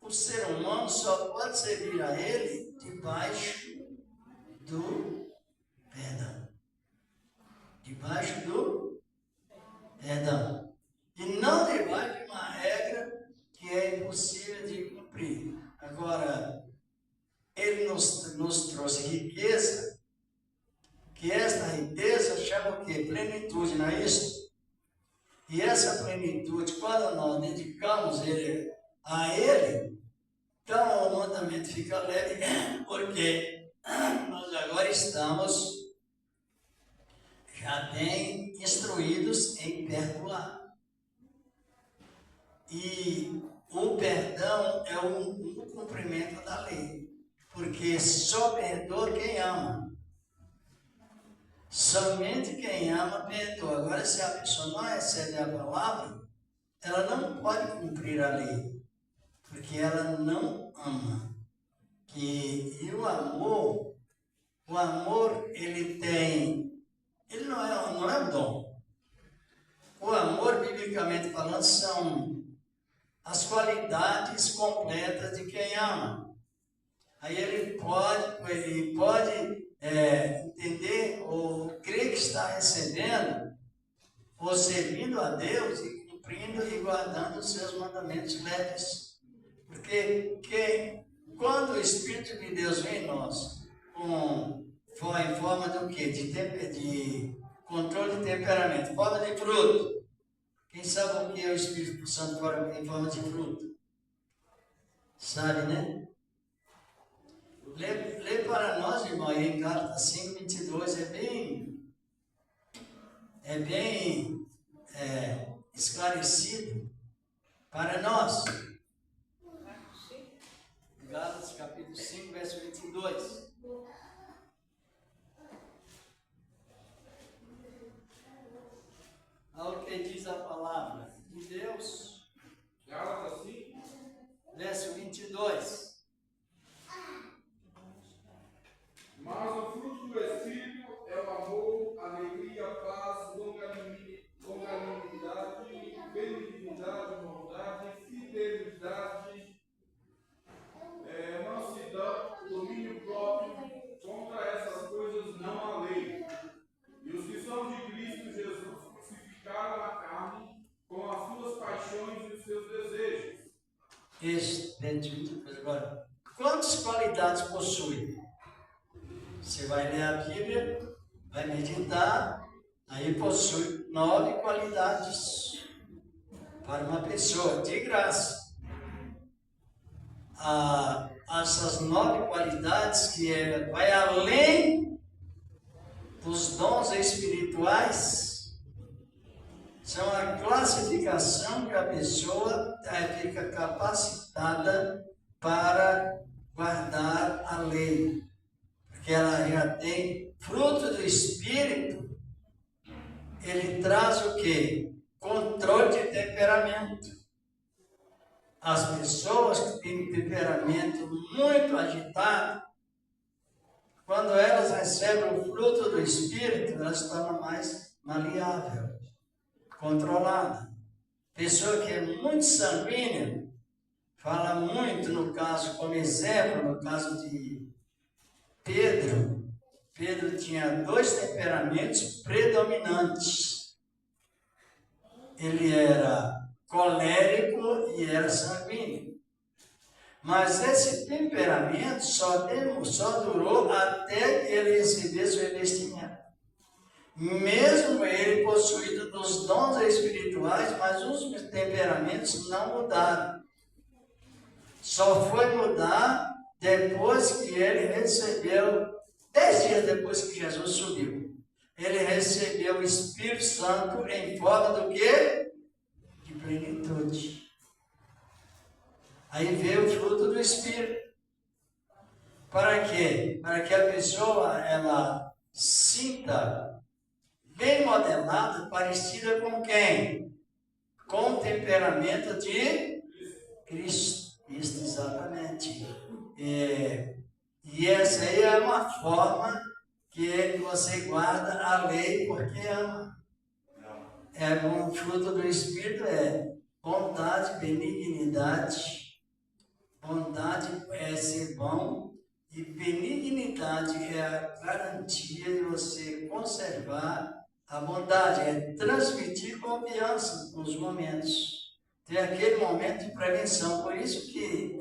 o ser humano só pode servir a ele debaixo do perdão. Debaixo do perdão. E não debaixo de uma regra que é impossível de cumprir. Agora, ele nos trouxe riqueza, que esta riqueza chama o quê? Plenitude, não é isso? E essa plenitude, quando nós dedicamos a ele, então o mandamento fica leve, porque nós agora estamos já bem instruídos em perdoar. E o perdão é o cumprimento da lei, porque só perdoa quem ama. Somente quem ama perdoa. Agora, se a pessoa não recebe a palavra, ela não pode cumprir a lei, porque ela não ama. E o amor, ele não é um dom. O amor, biblicamente falando, são as qualidades completas de quem ama. Aí ele pode entender ou crer que está recebendo ou servindo a Deus e cumprindo e guardando os seus mandamentos leves. Porque quando o Espírito de Deus vem em nós, em forma do quê? De controle de temperamento, forma de fruto. Quem sabe o que é o Espírito Santo em forma de fruto? Sabe, né? Lê para nós, irmão, aí em Gálatas 5, 22, é bem esclarecido para nós. Gálatas capítulo 5, verso 22. Olha o que diz a palavra de Deus. Gálatas 5, verso 22. Mas o fruto do Espírito é o amor, alegria, paz, longanimidade, benignidade, bondade, fidelidade, mansidão, domínio próprio. Contra essas coisas não há lei. E os que são de Cristo Jesus crucificaram a carne com as suas paixões e os seus desejos. Isso, agora, quantas qualidades possui? Você vai ler a Bíblia, vai meditar, aí possui 9 qualidades para uma pessoa, de graça. Essas 9 qualidades que vai além dos dons espirituais, são a classificação que a pessoa fica capacitada para guardar a lei. Que ela já tem fruto do Espírito, ele traz o quê? Controle de temperamento. As pessoas que têm temperamento muito agitado, quando elas recebem o fruto do Espírito, elas se tornam mais maleável, controlada. Pessoa que é muito sanguínea, fala muito, no caso, como exemplo, no caso de Pedro tinha 2 temperamentos predominantes. Ele era colérico e era sanguíneo. Mas esse temperamento só durou até que ele recebesse o revestimento. mesmo ele possuído dos dons espirituais, mas os temperamentos não mudaram. Só foi mudar depois que ele recebeu, 10 dias depois que Jesus subiu. Ele recebeu o Espírito Santo em forma do quê? De plenitude. Aí veio o fruto do Espírito. Para quê? Para que a pessoa, ela sinta bem modelada, parecida com quem? Com o temperamento de Cristo. Isso, exatamente. E essa aí é uma forma que você guarda a lei porque ama. O fruto do Espírito é bondade, benignidade. Bondade é ser bom e benignidade é a garantia de você conservar a bondade, é transmitir confiança nos momentos. Tem aquele momento de prevenção, por isso que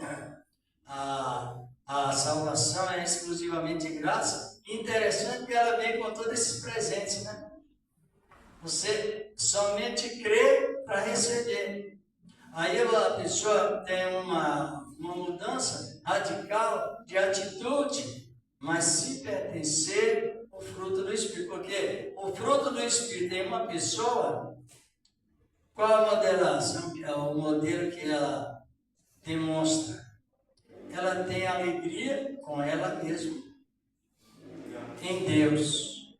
a salvação é exclusivamente de graça. Interessante que ela vem com todos esses presentes, né? Você somente crê para receber. Aí a pessoa tem uma mudança radical de atitude, mas se pertencer ao fruto do Espírito. Porque o fruto do Espírito em uma pessoa, qual a modelação? É o modelo que ela demonstra. Ela tem alegria com ela mesma, em Deus.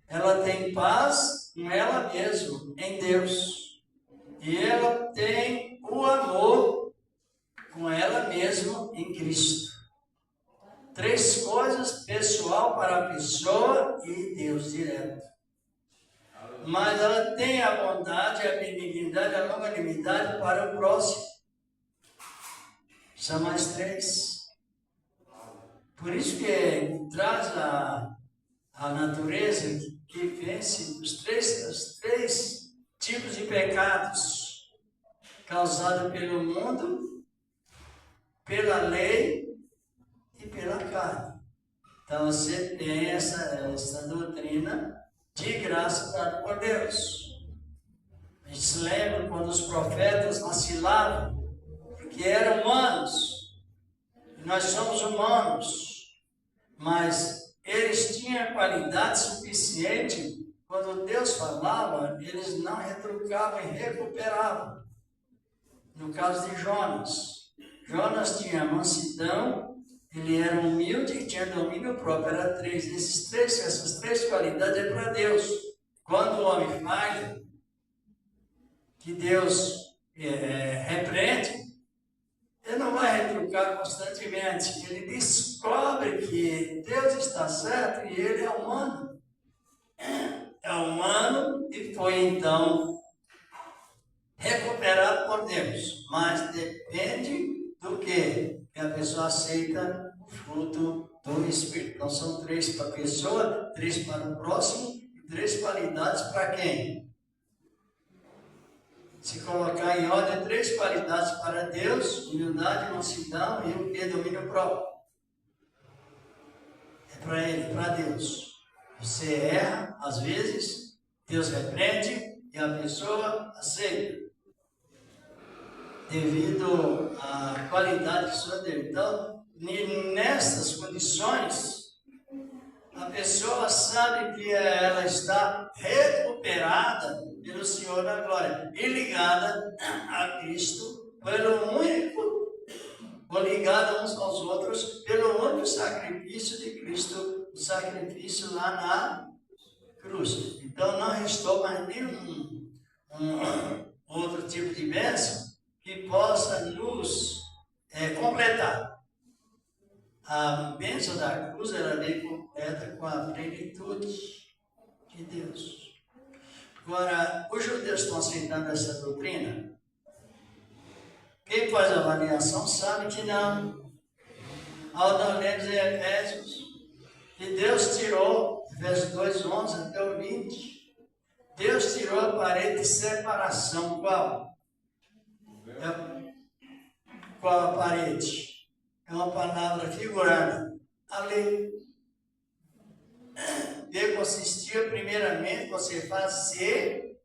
Ela tem paz com ela mesma, em Deus. E ela tem o amor com ela mesma, em Cristo. 3 coisas pessoal para a pessoa e Deus direto. Mas ela tem a bondade, a benignidade, a longanimidade para o próximo. São mais 3. Por isso que traz a natureza que vence os três tipos de pecados causados pelo mundo, pela lei e pela carne. Então você tem essa doutrina de graça dada por Deus. A gente se lembra quando os profetas vacilavam, porque eram humanos, e nós somos humanos, mas eles tinham qualidade suficiente, quando Deus falava, eles não retrucavam e recuperavam. No caso de Jonas, Jonas tinha mansidão, ele era humilde e tinha domínio próprio, era 3. Essas 3 qualidades é para Deus. Quando o homem falha, que Deus repreende, ele não vai retrucar constantemente. Ele descobre que Deus está certo e ele é humano. É humano e foi então recuperado por Deus. Mas depende do quê? Que a pessoa aceita o fruto do Espírito. Então são 3 para a pessoa, 3 para o próximo e 3 qualidades para quem? Se colocar em ordem, 3 qualidades para Deus: humildade, mansidão e o que? Domínio próprio. É para Ele, para Deus. Você erra, às vezes, Deus repreende e a pessoa aceita, devido à qualidade que o Senhor deu. Então, nessas condições, a pessoa sabe que ela está recuperada pelo Senhor da glória e ligada a Cristo pelo único, ou ligada uns aos outros pelo único sacrifício de Cristo, o sacrifício lá na cruz. Então não restou mais nenhum outro tipo de bênção que possa nos completar. A bênção da cruz, ela vem completa com a plenitude de Deus. Agora, os judeus estão aceitando essa doutrina? Quem faz a avaliação sabe que não. Ao nós lemos em Efésios, que Deus tirou, verso 2, 11 até o 20, Deus tirou a parede de separação. Qual? Qual a parede? É uma palavra figurada. A lei. viver consistia primeiramente você fazer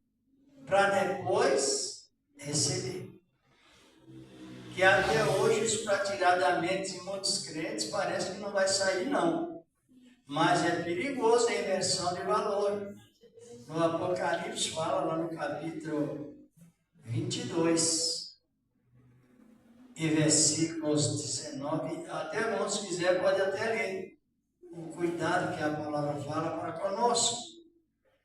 para depois receber. Que até hoje isso para tirar da mente de muitos crentes parece que não vai sair não. Mas é perigoso a inversão de valor. No Apocalipse fala lá no capítulo 22 e versículos 19, até irmãos, se quiser pode até ler. O cuidado que a palavra fala para conosco.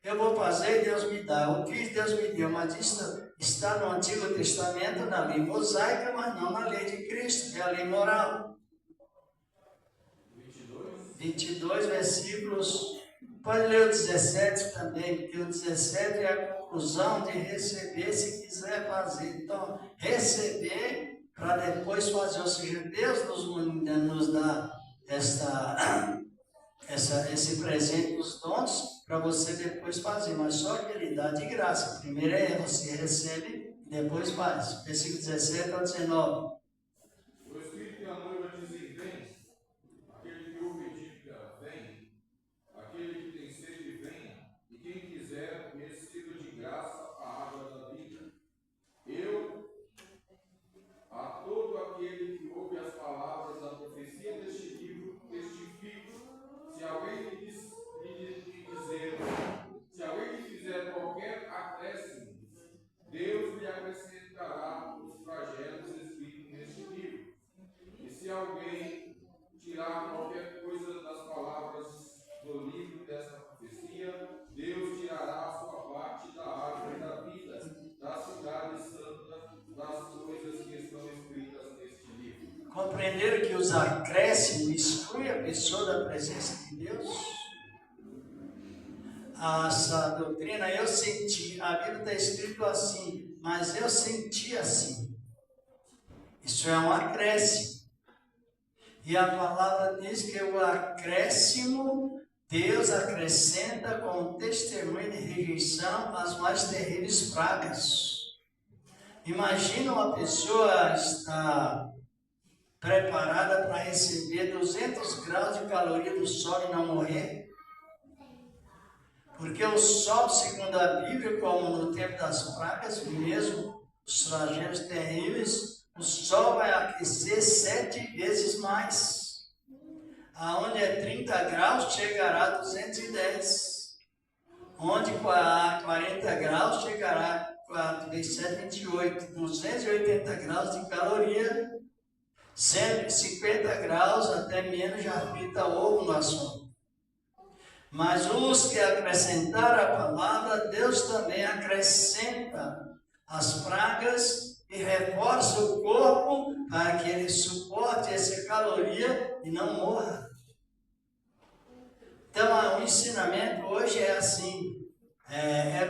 Eu vou fazer e Deus me dá. Eu fiz, Deus me deu. Mas isso está no Antigo Testamento, na lei mosaica, mas não na lei de Cristo, que é a lei moral. 22 versículos. Pode ler o 17 também, porque o 17 é a conclusão de receber se quiser fazer. Então, receber para depois fazer. Ou seja, Deus nos dá esse presente dos dons para você depois fazer, mas só que ele dá de graça. Primeiro você recebe e depois faz. Versículo 17 ao 19. O Espírito e a noiva dizem: vem. Aquele que ouve diga: vem. Aquele que tem sede, venha. E quem quiser, receba de graça a água da vida. Eu, a todo aquele que ouve as palavras da profecia deste livro, testifico. Se alguém lhe fizer qualquer acréscimo, Deus lhe acrescentará os flagelos escritos neste livro. E se alguém tirar qualquer coisa das palavras do livro desta profecia, Deus tirará a sua parte da árvore da vida, da cidade santa, das coisas que estão escritas neste livro. Compreenderam que os acréscimos excluem a pessoa da presença de Deus? Essa doutrina eu senti, a Bíblia está escrito assim, mas eu senti assim. Isso é um acréscimo. E a palavra diz que o acréscimo, Deus acrescenta com testemunho de rejeição as mais terríveis pragas. Imagina uma pessoa estar preparada para receber 200 graus de caloria do sol e não morrer. Porque o sol, segundo a Bíblia, como no tempo das pragas, mesmo os flagelos terríveis, o sol vai aquecer 7 vezes mais. Aonde é 30 graus, chegará a 210. Onde a 40 graus, chegará a 27, 280 graus de caloria. 150 graus, até menos, já frita ovo no assunto. Mas os que acrescentaram a palavra, Deus também acrescenta as pragas e reforça o corpo para que ele suporte essa caloria e não morra. Então, o ensinamento hoje é assim.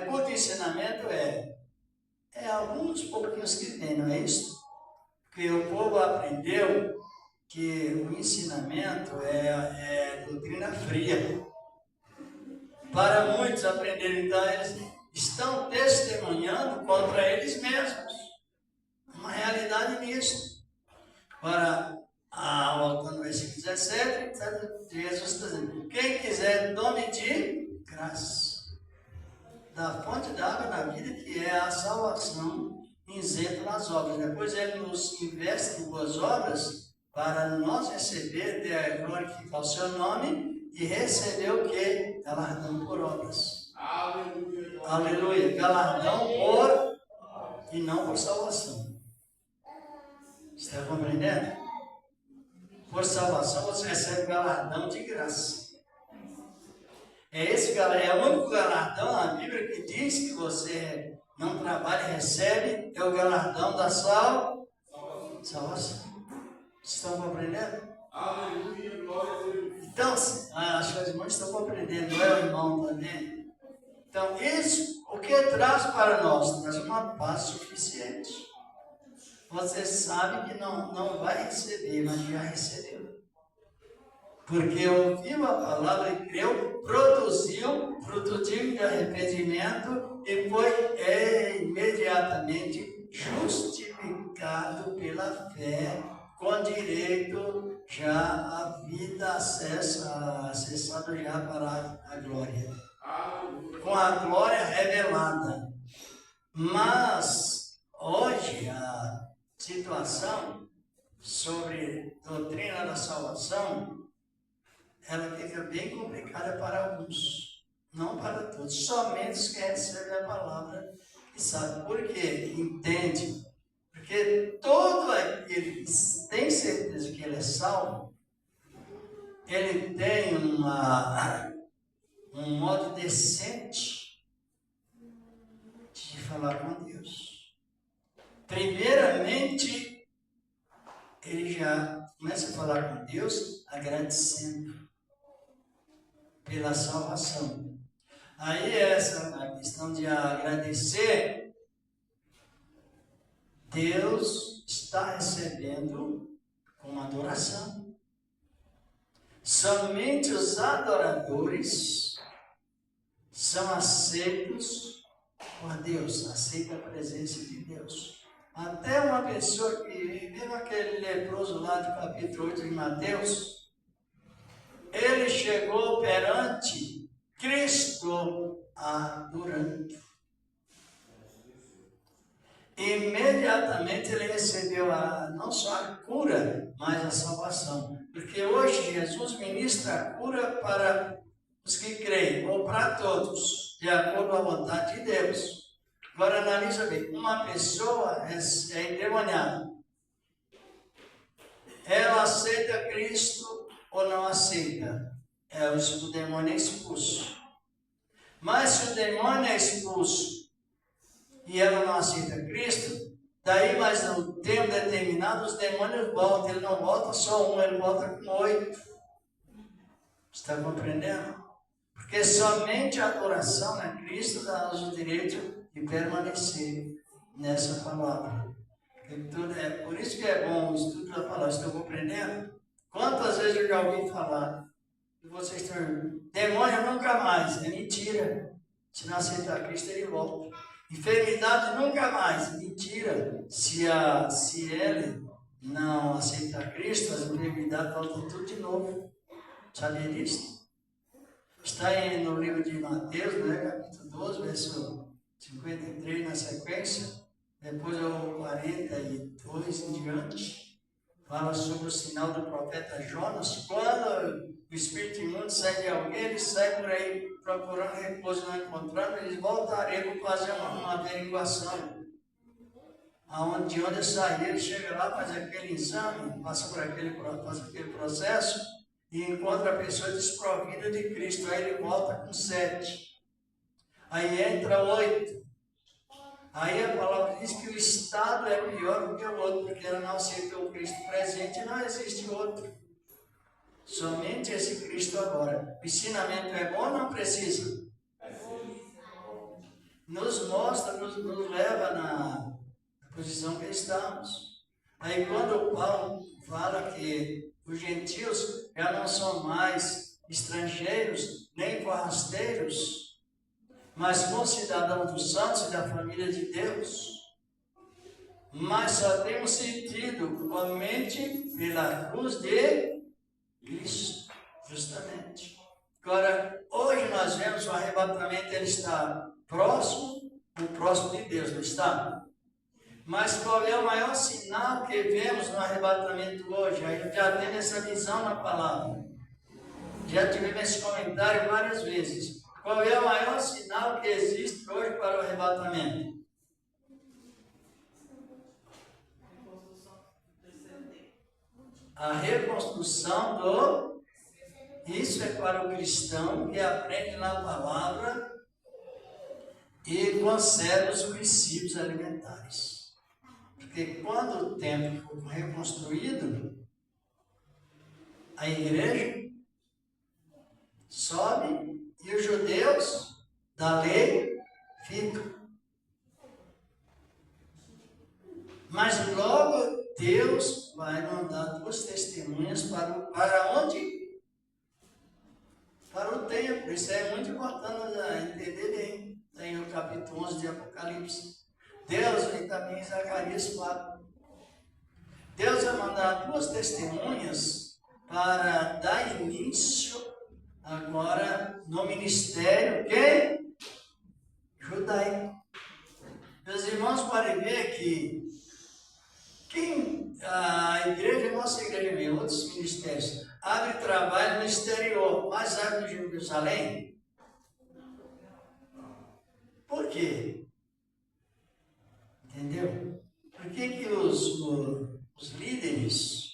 Curto ensinamento é alguns pouquinhos que tem, não é isso? Porque o povo aprendeu que o ensinamento é doutrina fria. Para muitos aprenderam, então, eles estão testemunhando contra eles mesmos. Uma realidade nisso. Agora, voltando ao versículo 17, Jesus está dizendo: quem quiser, tome de graça da fonte da água da vida, que é a salvação, isento nas obras. Depois ele nos investe em boas obras para nós receber, glorificar o seu nome e receber o que? Galardão por obras. Aleluia. Aleluia. Galardão por e não por salvação. Está compreendendo? Por salvação você recebe galardão de graça. É o único galardão na Bíblia que diz que você não trabalha e recebe, é o galardão da salvação. Vocês estão compreendendo? Aleluia, glória a Deus. Então, acho que os irmãos estão compreendendo, não é o irmão também? Então, isso, o que traz para nós? Traz uma paz suficiente. Você sabe que não vai receber, mas já recebeu. Porque ouviu a palavra e creu, produziu fruto digno de arrependimento e foi imediatamente justificado pela fé, com direito já a vida acessado já para a glória. Com a glória revelada. Mas hoje a situação sobre doutrina da salvação, ela fica bem complicada para alguns, não para todos, somente os que recebem a palavra e sabem por quê, entende. Porque todo aquele que tem certeza que ele é salvo, ele tem um modo decente de falar com Deus. Primeiramente, ele já começa a falar com Deus agradecendo pela salvação. Aí a questão de agradecer, Deus está recebendo como adoração. Somente os adoradores são aceitos por Deus, aceita a presença de Deus. Até uma pessoa que, mesmo aquele leproso lá do capítulo 8 de Mateus, ele chegou perante Cristo adorando. Imediatamente ele recebeu não só a cura, mas a salvação. Porque hoje Jesus ministra a cura para os que creem, ou para todos, de acordo com a vontade de Deus. Agora analisa bem, uma pessoa é endemoniada. Ela aceita Cristo ou não aceita? O demônio é expulso. Mas se o demônio é expulso e ela não aceita Cristo, daí mais no tempo determinado os demônios voltam. Ele não volta só um, ele volta com 8. Está compreendendo? Porque somente a adoração a Cristo dá-nos o direito de permanecer nessa palavra. Por isso que é bom o estudo da palavra. Estão compreendendo? Quantas vezes eu já ouvi falar que vocês estão... Demônio nunca mais. É mentira. Se não aceitar Cristo, ele volta. Enfermidade nunca mais. Mentira. Se ele não aceitar Cristo, as enfermidades voltam tudo de novo. Sabia disso? Está no livro de Mateus, né, capítulo 12, verso 53 na sequência. Depois o 42 em diante. Fala sobre o sinal do profeta Jonas. Quando o espírito imundo sai de alguém, ele sai por aí procurando repouso, não encontrando, eles voltariam para fazer uma averiguação. De onde sair, ele chega lá, faz aquele exame, passa por aquele processo e encontra a pessoa desprovida de Cristo. Aí ele volta com 7. Aí entra 8. Aí a palavra diz que o estado é pior do que o outro, porque ela não aceitou o Cristo presente e não existe outro. Somente esse Cristo agora. O ensinamento é bom ou não precisa? Nos mostra, nos leva na posição que estamos. Aí quando Paulo fala que os gentios já não são mais estrangeiros, nem forrasteiros, mas concidadãos dos santos e da família de Deus, mas só temos sentido somente pela cruz de Cristo, justamente. Agora, hoje nós vemos o arrebatamento, ele está próximo de Deus, não está? Mas qual é o maior sinal que vemos no arrebatamento hoje? Aí já temos essa visão na palavra. Já tivemos esse comentário várias vezes. Qual é o maior sinal que existe hoje para o arrebatamento? A reconstrução do... Isso é para o cristão que aprende na palavra e conserva os princípios alimentares. Porque quando o templo for reconstruído, a igreja sobe e os judeus da lei ficam. Mas logo Deus vai mandar 2 testemunhas para onde? Para o templo. Isso é muito importante entender bem. Tem o capítulo 11 de Apocalipse. Deus, e também em Zacarias 4. Deus vai mandar 2 testemunhas para dar início agora no ministério que judaico. Meus irmãos, podem ver que a igreja, nossa igreja, vem outros ministérios, abre trabalho no exterior, mas abre em Jerusalém. Por quê? Entendeu? Por que os líderes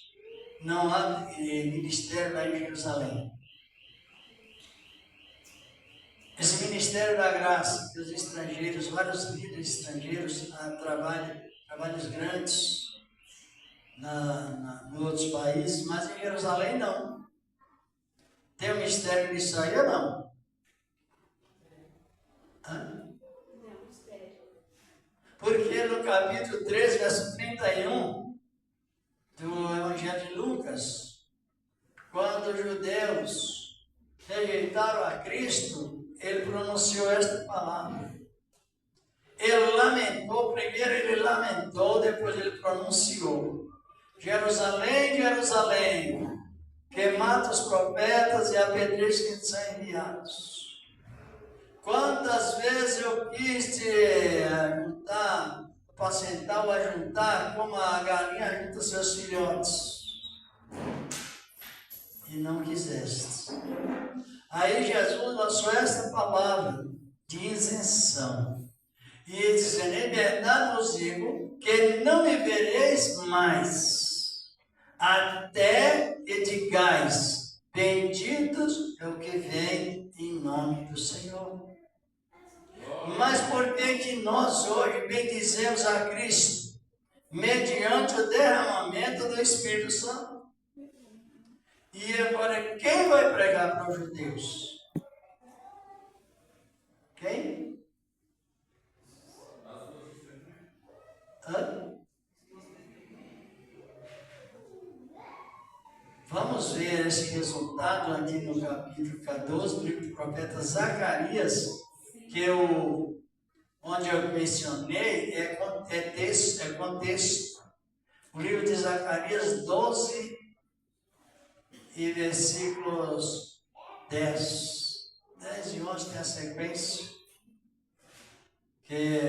não abrem ministério lá em Jerusalém? Esse ministério da graça, que os estrangeiros, vários líderes estrangeiros trabalhos grandes em outros países, mas em Jerusalém não. Tem um mistério nisso aí ou não? Porque no capítulo 13, verso 31 do Evangelho de Lucas, quando os judeus rejeitaram a Cristo, ele pronunciou esta palavra. Ele lamentou, primeiro ele lamentou, depois ele pronunciou: Jerusalém, Jerusalém, que mata os profetas e apedreja que são enviados. Quantas vezes eu quis te ajuntar, apacentar ou ajuntar, como a galinha junta seus filhotes, e não quiseste. Aí Jesus lançou essa palavra de isenção, e dizendo: em verdade vos digo que não me vereis mais, até que digais: benditos é o que vem em nome do Senhor. Mas por que nós hoje bendizemos a Cristo? Mediante o derramamento do Espírito Santo. E agora, quem vai pregar para os judeus? Quem? Vamos ver esse resultado aqui no capítulo 14 do livro do profeta Zacarias, que onde eu mencionei é contexto. O livro de Zacarias 12 e versículos 10 e 11 tem a sequência, que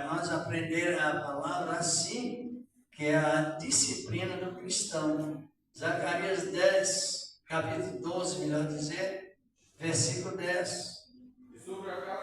nós aprendemos a palavra assim, que é a disciplina do cristão. Zacarias 10, capítulo 12, melhor dizer, versículo 10. E sobre a casa